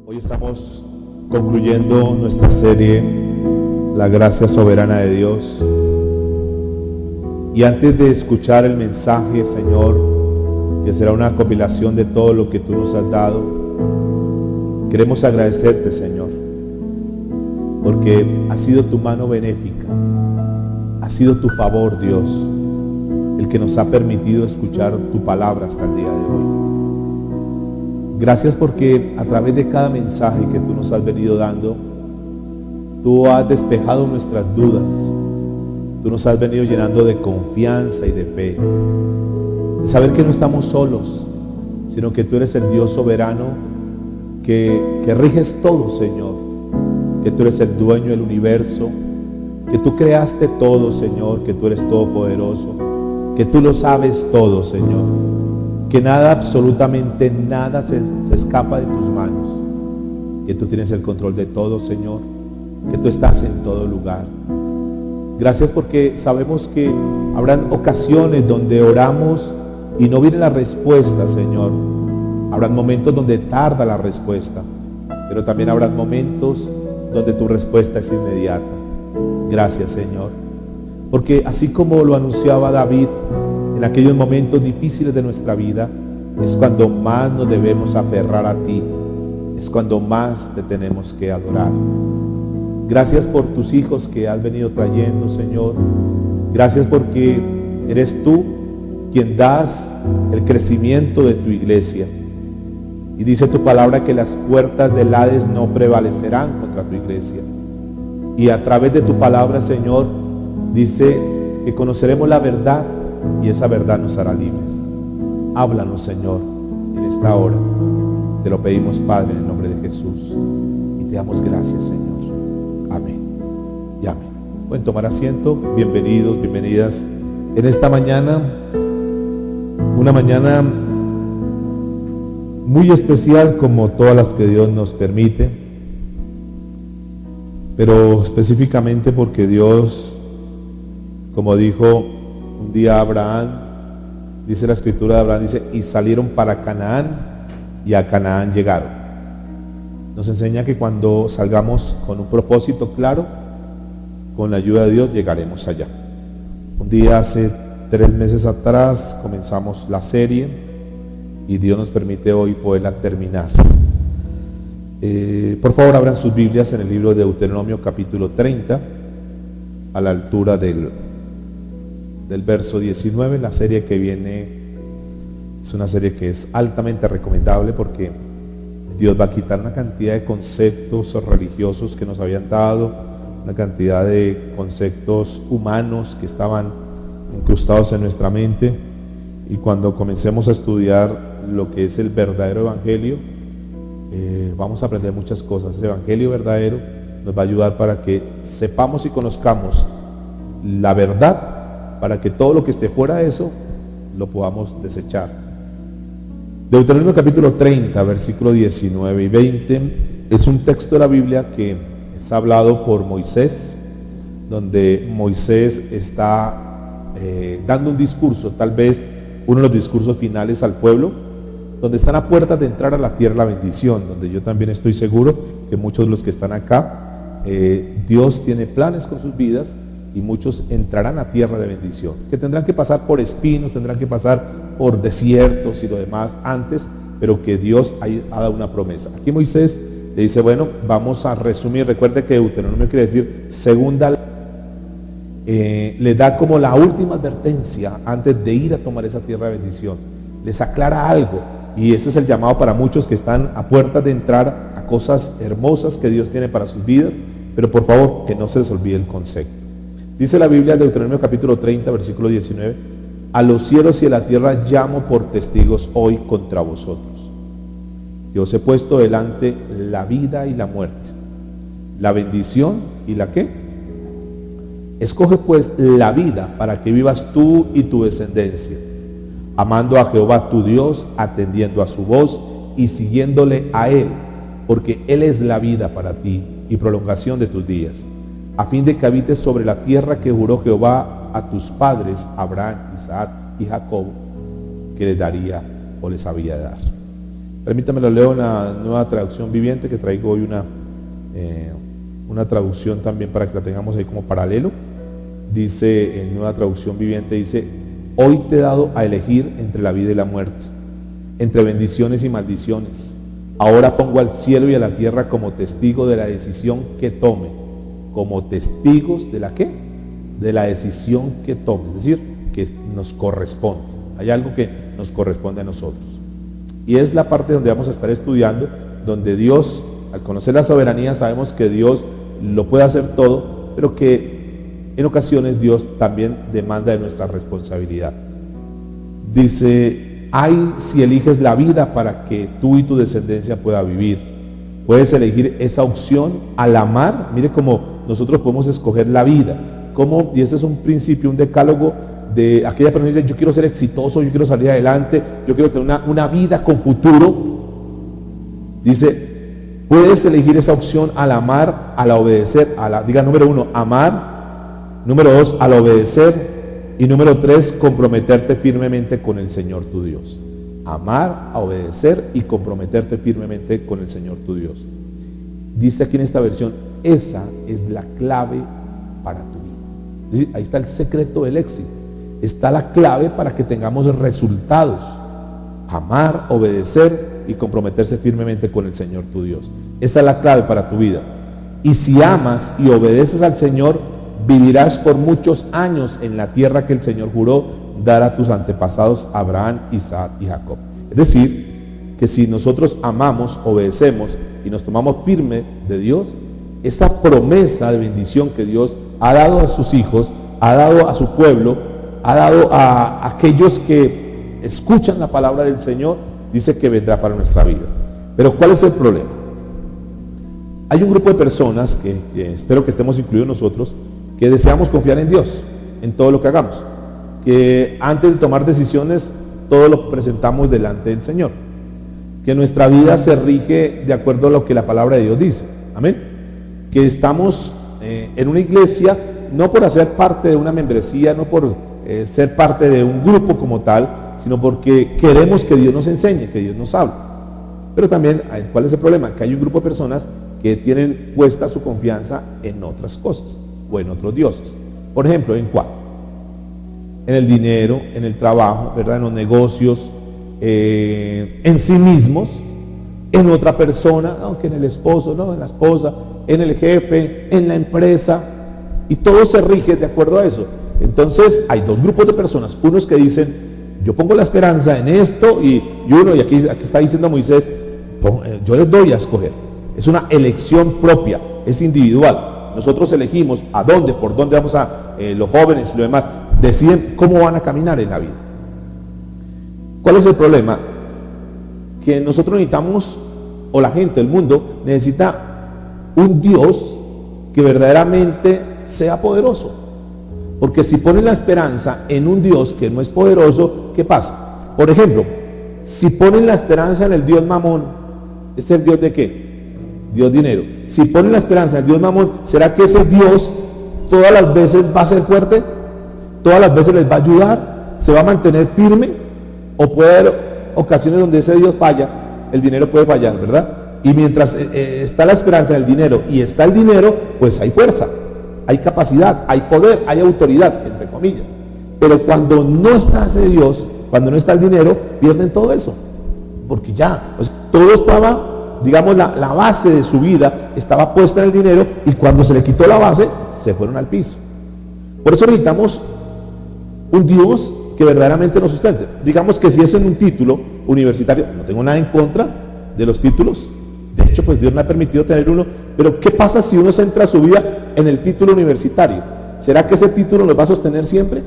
Hoy estamos concluyendo nuestra serie La gracia soberana de Dios. Y antes de escuchar el mensaje, Señor, que será una compilación de todo lo que tú nos has dado, queremos agradecerte, Señor, porque ha sido tu mano benéfica, ha sido tu favor, Dios, el que nos ha permitido escuchar tu palabra hasta el día de hoy. Gracias porque a través de cada mensaje que tú nos has venido dando, tú has despejado nuestras dudas, tú nos has venido llenando de confianza y de fe, de saber que no estamos solos, sino que tú eres el Dios soberano que riges todo, Señor, que tú eres el dueño del universo, que tú creaste todo, Señor, que tú eres todopoderoso, que tú lo sabes todo, Señor, que nada, absolutamente nada se escapa de tus manos, que tú tienes el control de todo, Señor, que tú estás en todo lugar. Gracias porque sabemos que habrán ocasiones donde oramos y no viene la respuesta, Señor. Habrán momentos donde tarda la respuesta, pero también habrán momentos donde tu respuesta es inmediata. Gracias, Señor, porque así como lo anunciaba David, en aquellos momentos difíciles de nuestra vida, es cuando más nos debemos aferrar a ti, es cuando más te tenemos que adorar. Gracias por tus hijos que has venido trayendo, Señor. Gracias porque eres tú quien das el crecimiento de tu iglesia. Y dice tu palabra que las puertas del Hades no prevalecerán contra tu iglesia. Y a través de tu palabra, Señor, dice que conoceremos la verdad y esa verdad nos hará libres. Háblanos, Señor, en esta hora. Te lo pedimos, Padre, en el nombre de Jesús. Y te damos gracias, Señor. Amén y amén. Pueden tomar asiento. Bienvenidos, bienvenidas en esta mañana. Una mañana muy especial, como todas las que Dios nos permite, pero específicamente porque Dios, como dijo un día Abraham, dice la escritura de Abraham, dice, y salieron para Canaán y a Canaán llegaron. Nos enseña que cuando salgamos con un propósito claro, con la ayuda de Dios llegaremos allá. Un día hace 3 meses atrás comenzamos la serie y Dios nos permite hoy poderla terminar. Por favor, abran sus Biblias en el libro de Deuteronomio capítulo 30, a la altura del verso 19. La serie que viene es una serie que es altamente recomendable porque Dios va a quitar una cantidad de conceptos religiosos que nos habían dado, una cantidad de conceptos humanos que estaban incrustados en nuestra mente, y cuando comencemos a estudiar lo que es el verdadero evangelio, vamos a aprender muchas cosas. Ese evangelio verdadero nos va a ayudar para que sepamos y conozcamos la verdad, para que todo lo que esté fuera de eso lo podamos desechar. Deuteronomio capítulo 30, versículo 19 y 20 es un texto de la Biblia que es hablado por Moisés, donde Moisés está dando un discurso, tal vez uno de los discursos finales al pueblo, donde están a puertas de entrar a la tierra de la bendición, donde yo también estoy seguro que muchos de los que están acá, Dios tiene planes con sus vidas y muchos entrarán a tierra de bendición, que tendrán que pasar por espinos, tendrán que pasar por desiertos y lo demás antes, pero que Dios ha dado una promesa. Aquí Moisés le dice, bueno, vamos a resumir. Recuerde que Deuteronomio quiere decir segunda, le da como la última advertencia antes de ir a tomar esa tierra de bendición. Les aclara algo, y ese es el llamado para muchos que están a puertas de entrar a cosas hermosas que Dios tiene para sus vidas, pero por favor que no se les olvide el concepto. Dice la Biblia, Deuteronomio capítulo 30, versículo 19, a los cielos y a la tierra llamo por testigos hoy contra vosotros. Yo os he puesto delante la vida y la muerte, la bendición y la ¿qué? Escoge pues la vida para que vivas tú y tu descendencia, amando a Jehová tu Dios, atendiendo a su voz y siguiéndole a Él, porque Él es la vida para ti y prolongación de tus días, a fin de que habites sobre la tierra que juró Jehová a tus padres, Abraham, Isaac y Jacob, que les daría o les había de dar. Permítame lo leo en la Nueva Traducción Viviente, que traigo hoy una traducción también para que la tengamos ahí como paralelo. Dice en Nueva Traducción Viviente, dice: hoy te he dado a elegir entre la vida y la muerte, entre bendiciones y maldiciones. Ahora pongo al cielo y a la tierra como testigo de la decisión que tome. Como testigos de la ¿qué? De la decisión que tome. Es decir, que nos corresponde. Hay algo que nos corresponde a nosotros. Y es la parte donde vamos a estar estudiando, donde Dios, al conocer la soberanía, sabemos que Dios lo puede hacer todo, pero que en ocasiones Dios también demanda de nuestra responsabilidad. Dice: ay, si eliges la vida para que tú y tu descendencia pueda vivir. Puedes elegir esa opción al amar. Mire cómo nosotros podemos escoger la vida. Y este es un principio, un decálogo de aquella persona que dice: yo quiero ser exitoso, yo quiero salir adelante, yo quiero tener una vida con futuro. Dice: puedes elegir esa opción al amar, al obedecer, diga número 1, amar, número 2, al obedecer, y número 3, comprometerte firmemente con el Señor tu Dios. Amar, a obedecer y comprometerte firmemente con el Señor tu Dios. Dice aquí en esta versión: esa es la clave para tu vida. Es decir, ahí está el secreto del éxito. Está la clave para que tengamos resultados. Amar, obedecer y comprometerse firmemente con el Señor tu Dios. Esa es la clave para tu vida. Y si amas y obedeces al Señor, vivirás por muchos años en la tierra que el Señor juró dar a tus antepasados Abraham, Isaac y Jacob. Es decir, que si nosotros amamos, obedecemos y nos tomamos firme de Dios, esa promesa de bendición que Dios ha dado a sus hijos, ha dado a su pueblo, ha dado a aquellos que escuchan la palabra del Señor, dice que vendrá para nuestra vida. Pero ¿cuál es el problema? Hay un grupo de personas que espero que estemos incluidos nosotros, que deseamos confiar en Dios, en todo lo que hagamos, que antes de tomar decisiones, todo lo presentamos delante del Señor, que nuestra vida se rige de acuerdo a lo que la palabra de Dios dice. Amén. Que estamos en una iglesia no por hacer parte de una membresía, no por ser parte de un grupo como tal, sino porque queremos que Dios nos enseñe, que Dios nos hable. Pero también, ¿cuál es el problema? Que hay un grupo de personas que tienen puesta su confianza en otras cosas o en otros dioses. Por ejemplo, ¿en cuál? En el dinero, en el trabajo, ¿verdad? En los negocios, en sí mismos, en otra persona, ¿no? Que en el esposo, ¿no? En la esposa, en el jefe, en la empresa, y todo se rige de acuerdo a eso. Entonces hay dos grupos de personas, unos que dicen: yo pongo la esperanza en esto, y aquí está diciendo Moisés: yo les doy a escoger. Es una elección propia, es individual. Nosotros elegimos a dónde, por dónde vamos los jóvenes y los demás deciden cómo van a caminar en la vida. ¿Cuál es el problema? Que nosotros necesitamos, o la gente, el mundo, necesita un Dios que verdaderamente sea poderoso. Porque si ponen la esperanza en un Dios que no es poderoso, ¿qué pasa? Por ejemplo, si ponen la esperanza en el Dios Mamón, ¿es el Dios de qué? Dios dinero. Si ponen la esperanza en el Dios Mamón, ¿será que ese Dios todas las veces va a ser fuerte? ¿Todas las veces les va a ayudar? ¿Se va a mantener firme? ¿O puede haber ocasiones donde ese Dios falla? El dinero puede fallar, ¿verdad? Y mientras está la esperanza en el dinero y está el dinero, pues hay fuerza, hay capacidad, hay poder, hay autoridad, entre comillas. Pero cuando no está ese Dios, cuando no está el dinero, pierden todo eso. Porque ya, pues, todo estaba, digamos, la base de su vida estaba puesta en el dinero, y cuando se le quitó la base, se fueron al piso. Por eso necesitamos un Dios que verdaderamente nos sustente. Digamos que si es en un título universitario, no tengo nada en contra de los títulos. De hecho, pues Dios me ha permitido tener uno. Pero ¿qué pasa si uno centra su vida en el título universitario? ¿Será que ese título nos va a sostener siempre?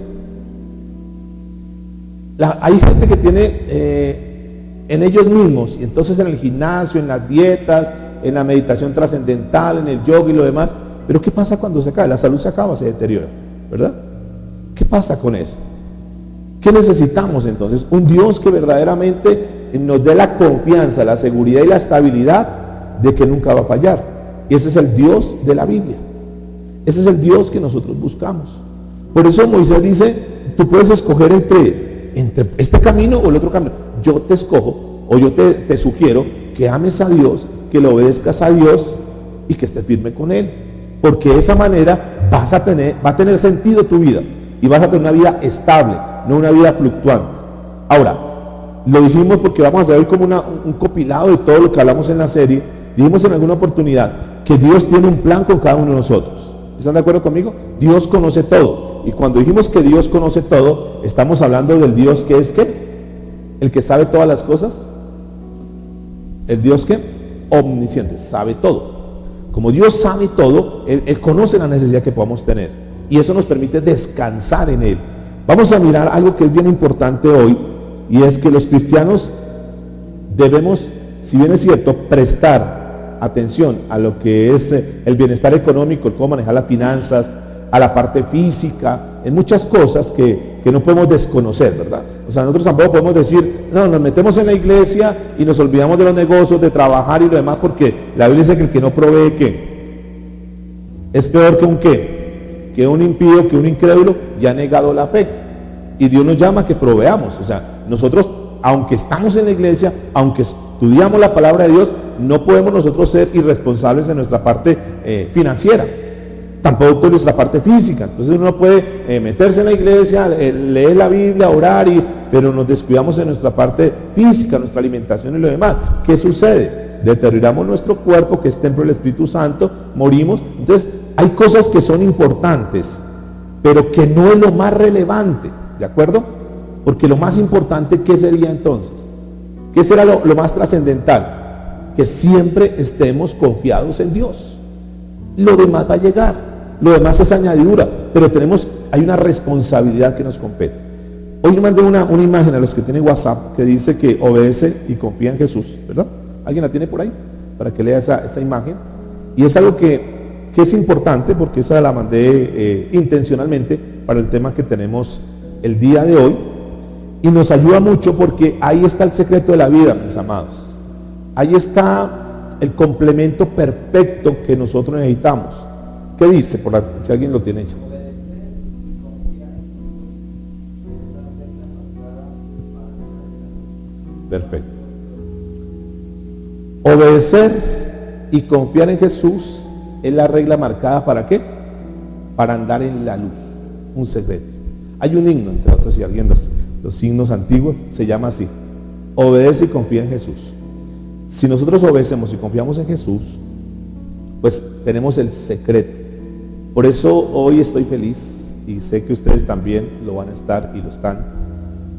Hay gente que tiene en ellos mismos, y entonces en el gimnasio, en las dietas, en la meditación trascendental, en el yoga y lo demás. Pero ¿qué pasa cuando se cae? La salud se acaba, se deteriora, ¿verdad? ¿Qué pasa con eso? ¿Qué necesitamos entonces? Un Dios que verdaderamente nos dé la confianza, la seguridad y la estabilidad de que nunca va a fallar. Y ese es el Dios de la Biblia. Ese es el Dios que nosotros buscamos. Por eso Moisés dice: tú puedes escoger entre este camino o el otro camino. Yo te escojo O yo te sugiero que ames a Dios, que le obedezcas a Dios y que estés firme con Él. Porque de esa manera va a tener sentido tu vida y vas a tener una vida estable, no una vida fluctuante. Ahora, lo dijimos porque vamos a hacer hoy como un compilado de todo lo que hablamos en la serie. Dijimos en alguna oportunidad que Dios tiene un plan con cada uno de nosotros. ¿Están de acuerdo conmigo? Dios conoce todo. Y cuando dijimos que Dios conoce todo, estamos hablando del Dios que es ¿qué? El que sabe todas las cosas. El Dios que omnisciente, sabe todo. Como Dios sabe todo, Él conoce la necesidad que podamos tener. Y eso nos permite descansar en Él. Vamos a mirar algo que es bien importante hoy, y es que los cristianos debemos, si bien es cierto, prestar atención a lo que es el bienestar económico, el cómo manejar las finanzas, a la parte física, en muchas cosas que no podemos desconocer, ¿verdad? O sea, nosotros tampoco podemos decir, no, nos metemos en la iglesia y nos olvidamos de los negocios, de trabajar y lo demás, porque la Biblia dice que el que no provee, ¿qué? Es peor que un ¿qué? Que un impío, que un incrédulo, ya ha negado la fe. Y Dios nos llama a que proveamos. O sea, nosotros, aunque estamos en la iglesia, aunque estudiamos la palabra de Dios, no podemos nosotros ser irresponsables en nuestra parte financiera. Tampoco en nuestra parte física. Entonces uno puede meterse en la iglesia, leer la Biblia, orar, pero nos descuidamos en nuestra parte física, nuestra alimentación y lo demás. ¿Qué sucede? Deterioramos nuestro cuerpo, que es templo del Espíritu Santo, morimos. Entonces hay cosas que son importantes, pero que no es lo más relevante, ¿de acuerdo? Porque lo más importante, ¿qué sería entonces? ¿Qué será lo más trascendental? Que siempre estemos confiados en Dios. Lo demás va a llegar. Lo demás es añadidura, pero hay una responsabilidad que nos compete. Hoy mandé una imagen a los que tienen WhatsApp que dice que obedece y confía en Jesús, ¿verdad? ¿Alguien la tiene por ahí? Para que lea esa imagen. Y es algo que es importante, porque esa la mandé intencionalmente para el tema que tenemos el día de hoy. Y nos ayuda mucho porque ahí está el secreto de la vida, mis amados. Ahí está el complemento perfecto que nosotros necesitamos. ¿Qué dice? Si alguien lo tiene hecho. Perfecto. Obedecer y confiar en Jesús es la regla marcada ¿para qué? Para andar en la luz. Un secreto. Hay un himno, entre otros, si alguien los himnos antiguos, se llama así: obedece y confía en Jesús. Si nosotros obedecemos y confiamos en Jesús, pues tenemos el secreto. Por eso hoy estoy feliz, y sé que ustedes también lo van a estar y lo están,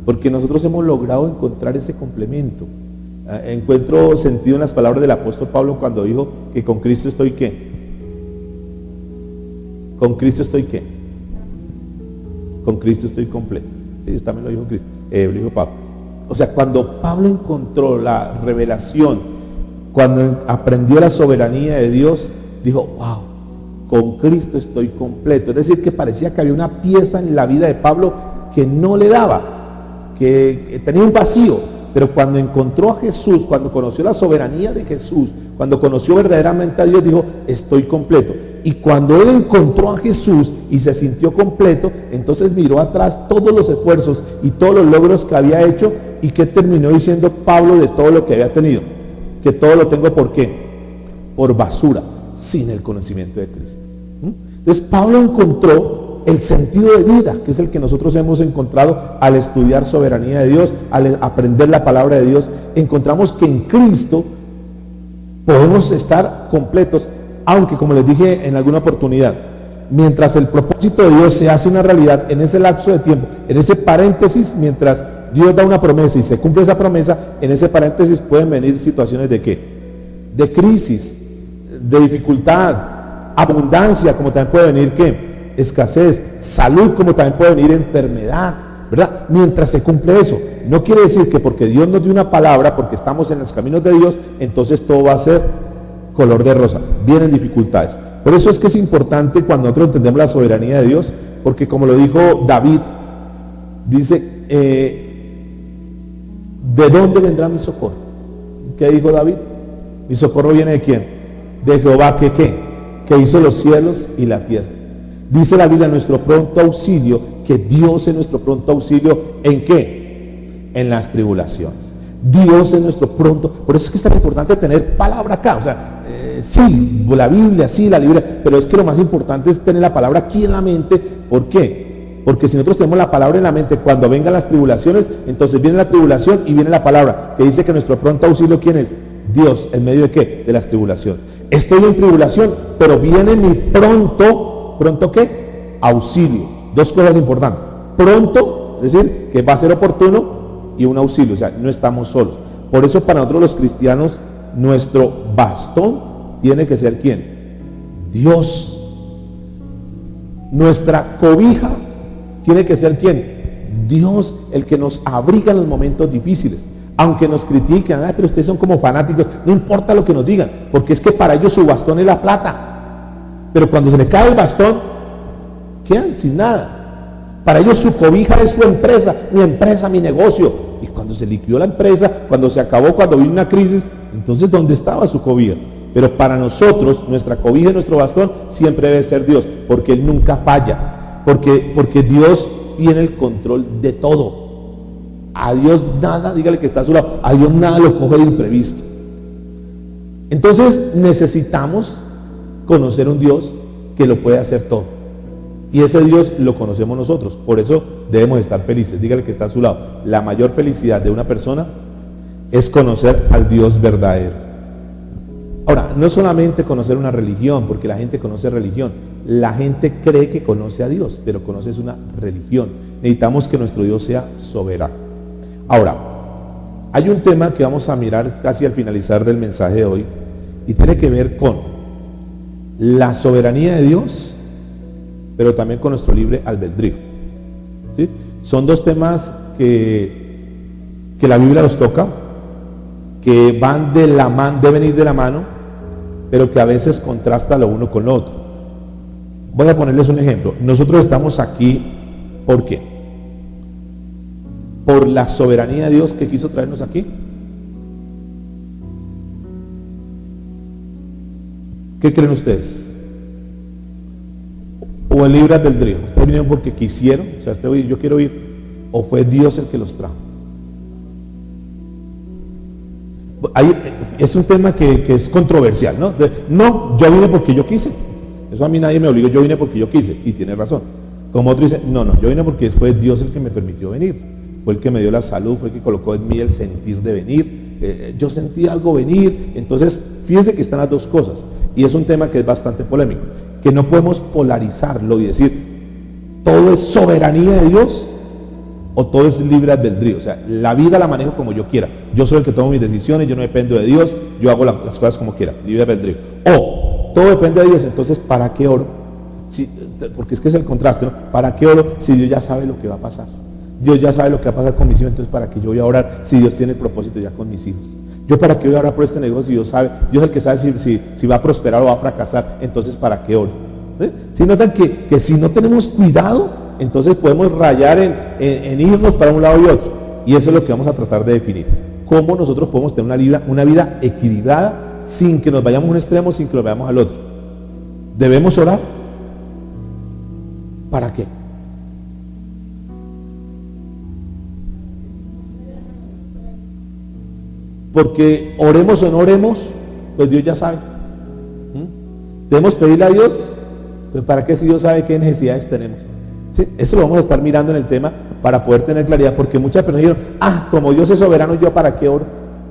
porque nosotros hemos logrado encontrar ese complemento. Encuentro sentido en las palabras del apóstol Pablo cuando dijo que con Cristo estoy ¿qué? Con Cristo estoy ¿qué? Con Cristo estoy completo. Sí, también lo dijo Cristo, lo dijo Pablo. O sea, cuando Pablo encontró la revelación, cuando aprendió la soberanía de Dios, dijo, wow, con Cristo estoy completo. Es decir, que parecía que había una pieza en la vida de Pablo que no le daba, que tenía un vacío. Pero cuando encontró a Jesús, cuando conoció la soberanía de Jesús, cuando conoció verdaderamente a Dios, dijo, estoy completo. Y cuando él encontró a Jesús y se sintió completo, entonces miró atrás todos los esfuerzos y todos los logros que había hecho, y que terminó diciendo Pablo de todo lo que había tenido, que todo lo tengo ¿por qué? Por basura, sin el conocimiento de Cristo. Entonces Pablo encontró el sentido de vida, que es el que nosotros hemos encontrado al estudiar soberanía de Dios, al aprender la palabra de Dios. Encontramos que en Cristo podemos estar completos, aunque, como les dije en alguna oportunidad, mientras el propósito de Dios se hace una realidad en ese lapso de tiempo, en ese paréntesis, mientras Dios da una promesa y se cumple esa promesa, en ese paréntesis pueden venir situaciones de ¿qué? De crisis, de dificultad, abundancia, como también puede venir ¿qué? Escasez, salud, como también puede venir enfermedad, ¿verdad? Mientras se cumple eso. No quiere decir que porque Dios nos dio una palabra, porque estamos en los caminos de Dios, entonces todo va a ser color de rosa. Vienen dificultades. Por eso es que es importante cuando nosotros entendemos la soberanía de Dios, porque como lo dijo David, dice, ¿de dónde vendrá mi socorro? ¿Qué dijo David? Mi socorro viene ¿de quién? De Jehová, que hizo los cielos y la tierra. Dice la Biblia, nuestro pronto auxilio, que Dios es nuestro pronto auxilio, ¿en qué? En las tribulaciones. Dios es nuestro pronto. Por eso es que es tan importante tener palabra acá. O sea, sí, la Biblia, sí, la Biblia, pero es que lo más importante es tener la palabra aquí en la mente. ¿Por qué? Porque si nosotros tenemos la palabra en la mente, cuando vengan las tribulaciones, entonces viene la tribulación y viene la palabra, que dice que nuestro pronto auxilio, ¿quién es? Dios. ¿En medio de qué? De las tribulaciones. Estoy en tribulación, pero viene mi pronto, ¿pronto qué? Auxilio. Dos cosas importantes. Pronto, es decir, que va a ser oportuno, y un auxilio, o sea, no estamos solos. Por eso para nosotros los cristianos, nuestro bastón tiene que ser ¿quién? Dios. Nuestra cobija tiene que ser ¿quién? Dios, el que nos abriga en los momentos difíciles. Aunque nos critiquen, pero ustedes son como fanáticos, no importa lo que nos digan, porque es que para ellos su bastón es la plata. Pero cuando se le cae el bastón, quedan sin nada. Para ellos su cobija es su empresa, mi negocio. Y cuando se liquidó la empresa, cuando se acabó, cuando vino una crisis, entonces ¿dónde estaba su cobija? Pero para nosotros, nuestra cobija y nuestro bastón siempre debe ser Dios, porque Él nunca falla, porque Dios tiene el control de todo. A Dios nada, dígale que está a su lado, a Dios nada lo coge de imprevisto. Entonces necesitamos conocer un Dios que lo puede hacer todo. Y ese Dios lo conocemos nosotros, por eso debemos estar felices. Dígale que está a su lado. La mayor felicidad de una persona es conocer al Dios verdadero. Ahora, no solamente conocer una religión, porque la gente conoce religión. La gente cree que conoce a Dios, pero conoce es una religión. Necesitamos que nuestro Dios sea soberano. Ahora, hay un tema que vamos a mirar casi al finalizar del mensaje de hoy, y tiene que ver con la soberanía de Dios, pero también con nuestro libre albedrío. ¿Sí? Son dos temas que la Biblia los toca, que van de la mano, deben ir de la mano, pero que a veces contrasta lo uno con lo otro. Voy a ponerles un ejemplo. Nosotros estamos aquí, ¿por qué? Por la soberanía de Dios que quiso traernos aquí. ¿Qué creen ustedes? O el libre albedrío. Ustedes vinieron porque quisieron, o sea, yo quiero ir, o fue Dios el que los trajo. Ahí, es un tema que es controversial, ¿no? No, yo vine porque yo quise. Eso a mí nadie me obligó, yo vine porque yo quise, y tiene razón. Como otro dice, no, yo vine porque fue Dios el que me permitió venir. Fue el que me dio la salud, fue el que colocó en mí el sentir de venir. Yo sentí algo venir. Entonces, fíjense que están las dos cosas. Y es un tema que es bastante polémico. Que no podemos polarizarlo y decir, todo es soberanía de Dios o todo es libre albedrío. O sea, la vida la manejo como yo quiera. Yo soy el que tomo mis decisiones, yo no dependo de Dios, yo hago las cosas como quiera, libre albedrío. O todo depende de Dios, entonces ¿para qué oro? Porque es que es el contraste, ¿no? ¿Para qué oro si Dios ya sabe lo que va a pasar? Dios ya sabe lo que va a pasar con mis hijos, entonces ¿para qué yo voy a orar si Dios tiene el propósito ya con mis hijos? Yo ¿para qué voy a orar por este negocio si Dios sabe? Dios es el que sabe si va a prosperar o va a fracasar, entonces ¿para qué oro? Si notan que si no tenemos cuidado, entonces podemos rayar en irnos para un lado y otro. Y eso es lo que vamos a tratar de definir. Cómo nosotros podemos tener una vida equilibrada sin que nos vayamos a un extremo, sin que nos vayamos al otro. ¿Debemos orar? ¿Para qué? Porque oremos o no oremos, pues Dios ya sabe. Debemos pedirle a Dios, pues ¿para qué si Dios sabe qué necesidades tenemos? ¿Sí? Eso lo vamos a estar mirando en el tema para poder tener claridad, porque muchas personas dijeron, como Dios es soberano, ¿yo para qué oro?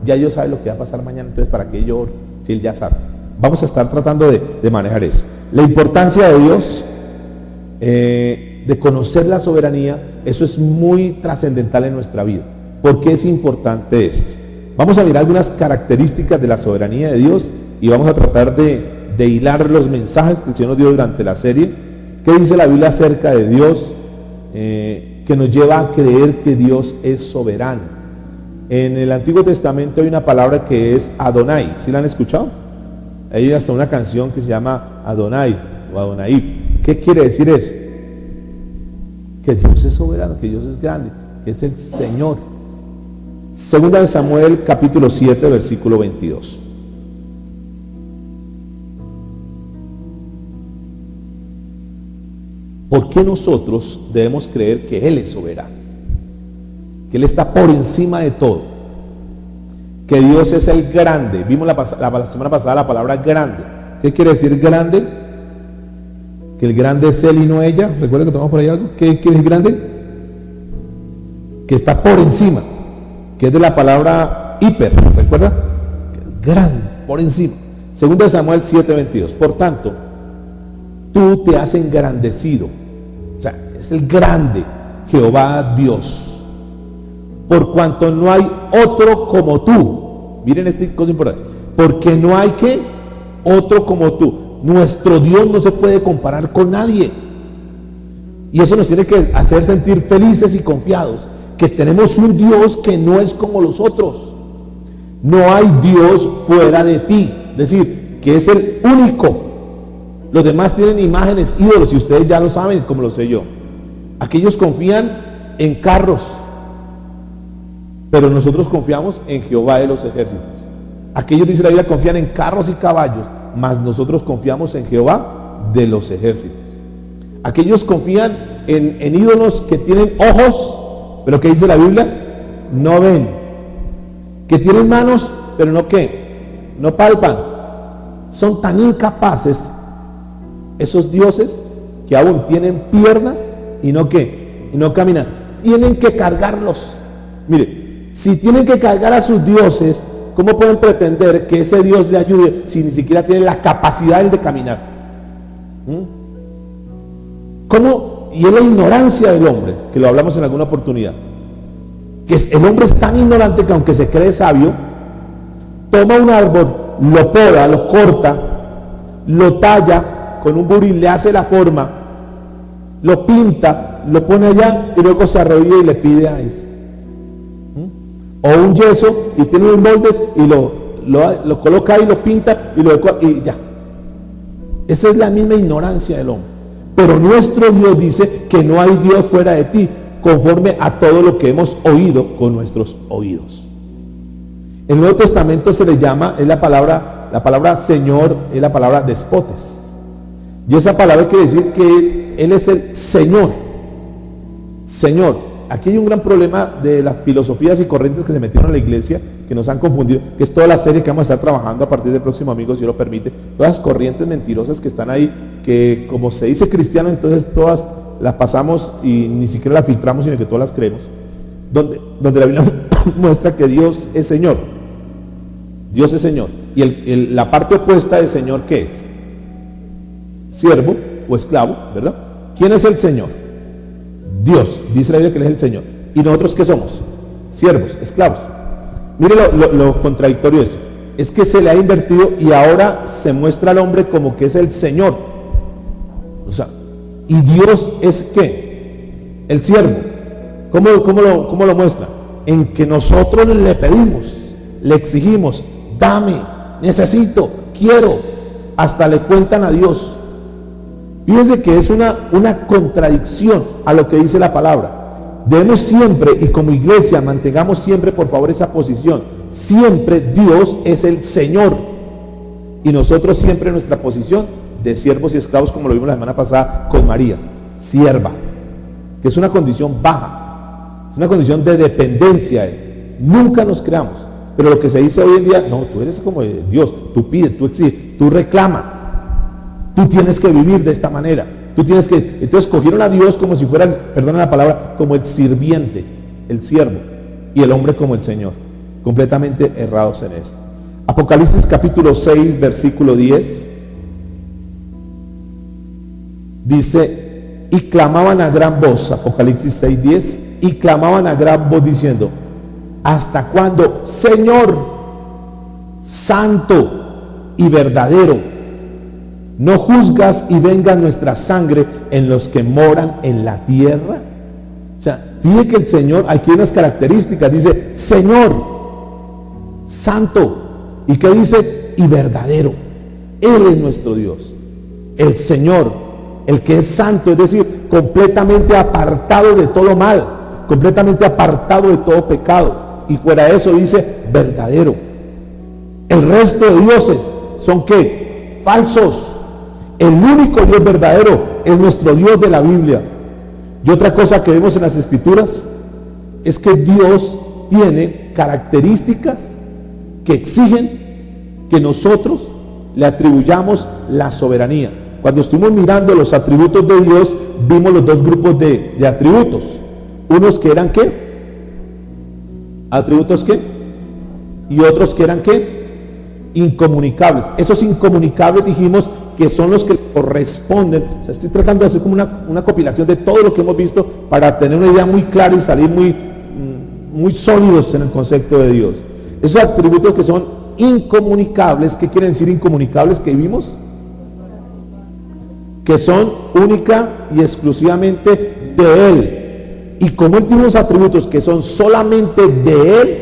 Ya Dios sabe lo que va a pasar mañana, entonces ¿para qué yo oro? Si Él ya sabe. Vamos a estar tratando de manejar eso. La importancia de Dios, de conocer la soberanía, eso es muy trascendental en nuestra vida. ¿Por qué es importante esto? Vamos a mirar algunas características de la soberanía de Dios y vamos a tratar de hilar los mensajes que el Señor nos dio durante la serie. ¿Qué dice la Biblia acerca de Dios? Que nos lleva a creer que Dios es soberano. En el Antiguo Testamento hay una palabra que es Adonai. ¿Sí la han escuchado? Hay hasta una canción que se llama Adonai o Adonai. ¿Qué quiere decir eso? Que Dios es soberano, que Dios es grande, que es el Señor. Segunda de Samuel, capítulo 7, versículo 22. ¿Por qué nosotros debemos creer que Él es soberano? Que Él está por encima de todo. que Dios es el grande. Vimos la semana pasada la palabra grande. ¿Qué quiere decir grande? Que el grande es él y no ella. ¿Recuerda que tomamos por ahí algo? ¿Qué quiere decir grande? Que está por encima, que es de la palabra hiper, ¿recuerda? Grande, por encima. 2 Samuel 7:22. Por tanto, tú te has engrandecido. O sea, es el grande, Jehová Dios. Por cuanto no hay otro como tú. Miren esta cosa importante. Porque no hay otro como tú. Nuestro Dios no se puede comparar con nadie. Y eso nos tiene que hacer sentir felices y confiados. Que tenemos un Dios que no es como los otros. No hay Dios fuera de ti. Es decir, que es el único. Los demás tienen imágenes, ídolos, y ustedes ya lo saben, como lo sé yo. Aquellos confían en carros, pero nosotros confiamos en Jehová de los ejércitos. Aquellos, dice la Biblia, confían en carros y caballos, mas nosotros confiamos en Jehová de los ejércitos. Aquellos confían en ídolos que tienen ojos, pero ¿qué dice la Biblia? No ven. Que tienen manos, pero no ¿qué? No palpan. Son tan incapaces esos dioses que aún tienen piernas y no ¿qué? Y no caminan. Tienen que cargarlos. Mire, si tienen que cargar a sus dioses, ¿cómo pueden pretender que ese Dios le ayude si ni siquiera tiene la capacidad de caminar? ¿Cómo? Y es la ignorancia del hombre, que lo hablamos en alguna oportunidad. Que el hombre es tan ignorante que aunque se cree sabio, toma un árbol, lo poda, lo corta, lo talla con un buril, le hace la forma, lo pinta, lo pone allá y luego se arrodilla y le pide a eso. O un yeso y tiene unos moldes y lo coloca ahí, lo pinta y lo decora y ya. Esa es la misma ignorancia del hombre. Pero nuestro Dios dice que no hay Dios fuera de ti, conforme a todo lo que hemos oído con nuestros oídos. En el Nuevo Testamento se le llama, es la palabra Señor, es la palabra despotes. Y esa palabra quiere decir que Él es el Señor. Señor. Aquí hay un gran problema de las filosofías y corrientes que se metieron en la iglesia, que nos han confundido, que es toda la serie que vamos a estar trabajando a partir del próximo amigo, si Dios lo permite. Todas las corrientes mentirosas que están ahí, que como se dice cristiano, entonces todas las pasamos y ni siquiera las filtramos, sino que todas las creemos. Donde la Biblia muestra que Dios es Señor. Dios es Señor. Y la parte opuesta de Señor, ¿qué es? Siervo o esclavo, ¿verdad? ¿Quién es el Señor? Dios. Dice la Biblia que Él es el Señor. ¿Y nosotros qué somos? Siervos, esclavos. Mire lo contradictorio de eso. Es que se le ha invertido y ahora se muestra al hombre como que es el Señor. O sea, ¿y Dios es qué? El siervo. ¿Cómo lo muestra? En que nosotros le pedimos, le exigimos, dame, necesito, quiero, hasta le cuentan a Dios. Fíjense que es una contradicción a lo que dice la palabra. Debemos siempre, y como iglesia, mantengamos siempre, por favor, esa posición. Siempre Dios es el Señor. Y nosotros siempre en nuestra posición de siervos y esclavos, como lo vimos la semana pasada con María, sierva, que es una condición baja, es una condición de dependencia. Nunca nos creamos. Pero lo que se dice hoy en día, no, tú eres como Dios, tú pides, tú exiges, tú reclamas. Tú tienes que vivir de esta manera. Tú tienes que... Entonces cogieron a Dios como si fueran, perdona la palabra, como el sirviente, el siervo, y el hombre como el Señor. Completamente errados en esto. Apocalipsis capítulo 6, versículo 10. Dice, y clamaban a gran voz, Apocalipsis 6, 10, y clamaban a gran voz diciendo, ¿hasta cuándo, Señor, santo y verdadero, no juzgas y venga nuestra sangre en los que moran en la tierra? O sea, fíjate que el Señor, aquí hay unas características, dice, Señor, santo, ¿y qué dice? Y verdadero. Él es nuestro Dios, el Señor, el que es santo, es decir, completamente apartado de todo mal, completamente apartado de todo pecado, y fuera de eso dice, verdadero. El resto de dioses son ¿qué? Falsos. El único Dios verdadero es nuestro Dios de la Biblia. Y otra cosa que vemos en las Escrituras es que Dios tiene características que exigen que nosotros le atribuyamos la soberanía. Cuando estuvimos mirando los atributos de Dios, vimos los dos grupos de atributos. Unos que eran ¿qué? ¿Atributos qué? Y otros que eran ¿qué? Incomunicables. Esos incomunicables dijimos que son los que corresponden. O sea, estoy tratando de hacer como una compilación de todo lo que hemos visto para tener una idea muy clara y salir muy sólidos en el concepto de Dios. Esos atributos que son incomunicables, ¿qué quieren decir incomunicables que vimos? Que son única y exclusivamente de Él. Y como Él tiene unos atributos que son solamente de Él,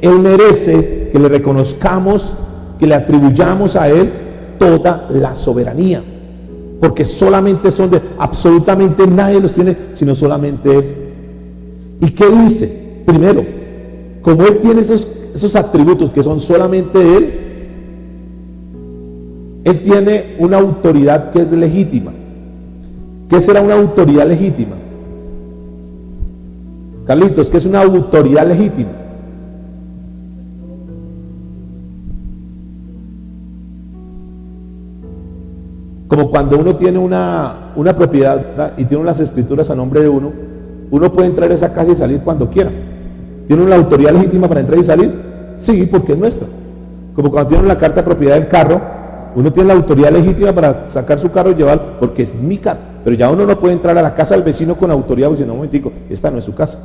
Él merece que le reconozcamos, que le atribuyamos a Él toda la soberanía. Porque solamente son de, absolutamente nadie los tiene, sino solamente Él. ¿Y qué dice? Primero, como Él tiene esos atributos que son solamente de Él, Él tiene una autoridad que es legítima. ¿Qué será una autoridad legítima? Carlitos, ¿qué es una autoridad legítima? Como cuando uno tiene una propiedad y tiene las escrituras a nombre de uno puede entrar a esa casa y salir cuando quiera. ¿Tiene una autoridad legítima para entrar y salir? Sí, porque es nuestra. Como cuando tiene la carta de propiedad del carro, uno tiene la autoridad legítima para sacar su carro y llevarlo, porque es mi carro. Pero ya uno no puede entrar a la casa del vecino con autoridad diciendo, un momentico, esta no es su casa,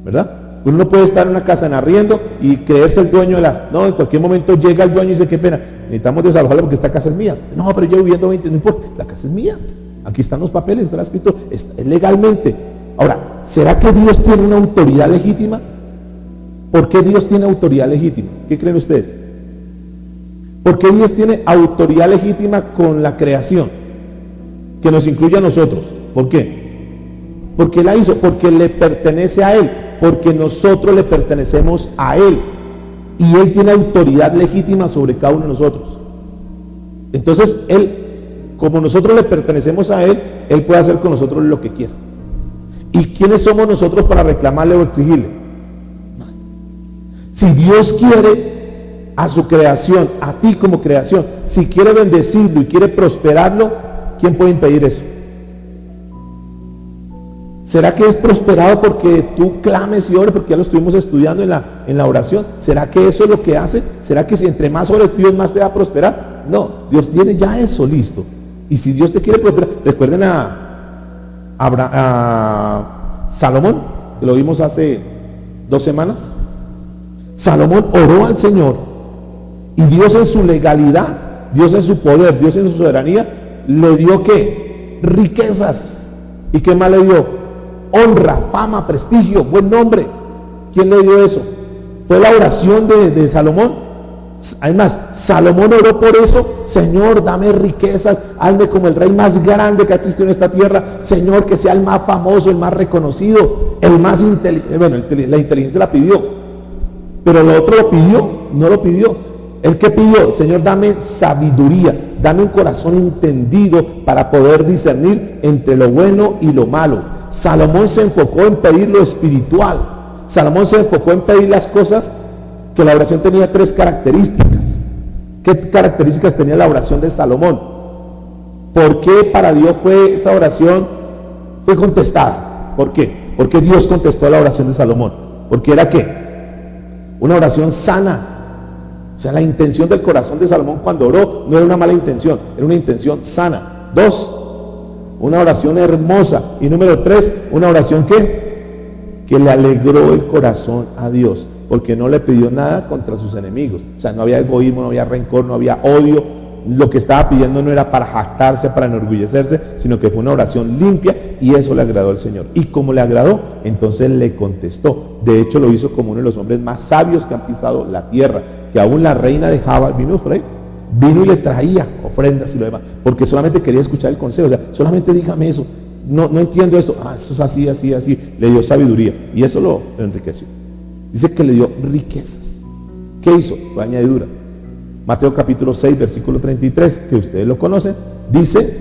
¿verdad? Uno no puede estar en una casa en arriendo y creerse el dueño de la... No, en cualquier momento llega el dueño y dice, qué pena, necesitamos desalojarla porque esta casa es mía. No, pero yo viviendo 20, no importa, la casa es mía. Aquí están los papeles, está escrito, es legalmente. Ahora, ¿será que Dios tiene una autoridad legítima? ¿Por qué Dios tiene autoridad legítima? ¿Qué creen ustedes? ¿Por qué Dios tiene autoridad legítima con la creación? Que nos incluye a nosotros. ¿Por qué? Porque Él la hizo, porque le pertenece a Él, porque nosotros le pertenecemos a Él. Y Él tiene autoridad legítima sobre cada uno de nosotros. Entonces, Él, como nosotros le pertenecemos a Él, Él puede hacer con nosotros lo que quiera. ¿Y quiénes somos nosotros para reclamarle o exigirle? Si Dios quiere a su creación, a ti como creación, si quiere bendecirlo y quiere prosperarlo, ¿quién puede impedir eso? ¿Será que es prosperado porque tú clames y ores? Porque ya lo estuvimos estudiando en la oración. ¿Será que eso es lo que hace? ¿Será que si entre más ores Dios más te va a prosperar? No, Dios tiene ya eso listo. Y si Dios te quiere prosperar, recuerden a Salomón, que lo vimos hace 2 semanas. Salomón oró al Señor y Dios en su legalidad, Dios en su poder, Dios en su soberanía, le dio ¿qué? Riquezas. ¿Y qué más le dio? Honra, fama, prestigio, buen nombre. ¿Quién le dio eso? Fue la oración de Salomón. Además, Salomón oró por eso: Señor, dame riquezas, hazme como el rey más grande que ha existido en esta tierra. Señor, que sea el más famoso, el más reconocido, el más inteligente. Bueno, la inteligencia la pidió, pero lo otro lo pidió, no lo pidió. ¿El que pidió? Señor, dame sabiduría, dame un corazón entendido para poder discernir entre lo bueno y lo malo. Salomón se enfocó en pedir lo espiritual. Salomón se enfocó en pedir las cosas que la oración tenía 3 características. ¿Qué características tenía la oración de Salomón? ¿Por qué para Dios esa oración fue contestada? ¿Por qué? Porque Dios contestó la oración de Salomón. Porque era ¿qué? Una oración sana. O sea, la intención del corazón de Salomón cuando oró no era una mala intención, era una intención sana. 2, una oración hermosa. Y número 3, una oración que le alegró el corazón a Dios, porque no le pidió nada contra sus enemigos. O sea, no había egoísmo, no había rencor, no había odio. Lo que estaba pidiendo no era para jactarse, para enorgullecerse, sino que fue una oración limpia, y eso le agradó al Señor. Y como le agradó, entonces le contestó. De hecho, lo hizo como uno de los hombres más sabios que han pisado la tierra, que aún la reina de Jabal vino y le traía ofrendas y lo demás, porque solamente quería escuchar el consejo. O sea, solamente dígame eso, no entiendo esto, esto es así, así, así. Le dio sabiduría y eso lo enriqueció. Dice que le dio riquezas. ¿Qué hizo? Fue añadidura. Mateo capítulo 6, versículo 33, que ustedes lo conocen, dice: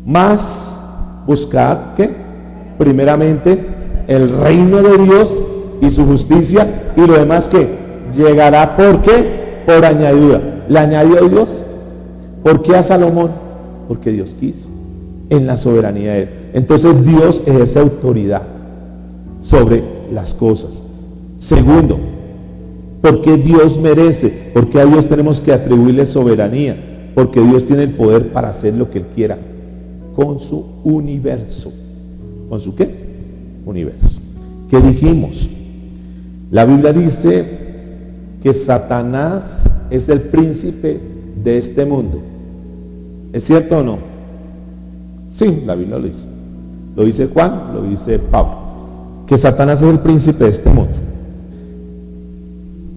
mas buscad, ¿qué? Primeramente el reino de Dios y su justicia, y lo demás, ¿qué? llegará. ¿Por qué? Por añadidura. ¿Le añadió Dios? ¿Por qué a Salomón? Porque Dios quiso, en la soberanía de él. Entonces Dios ejerce autoridad sobre las cosas. Segundo, porque Dios merece, porque a Dios tenemos que atribuirle soberanía, porque Dios tiene el poder para hacer lo que Él quiera con su universo. ¿Con su qué? Universo. ¿Qué dijimos? La Biblia dice que Satanás es el príncipe de este mundo. ¿Es cierto o no? Sí, la Biblia lo dice. Lo dice Juan, lo dice Pablo. Que Satanás es el príncipe de este mundo.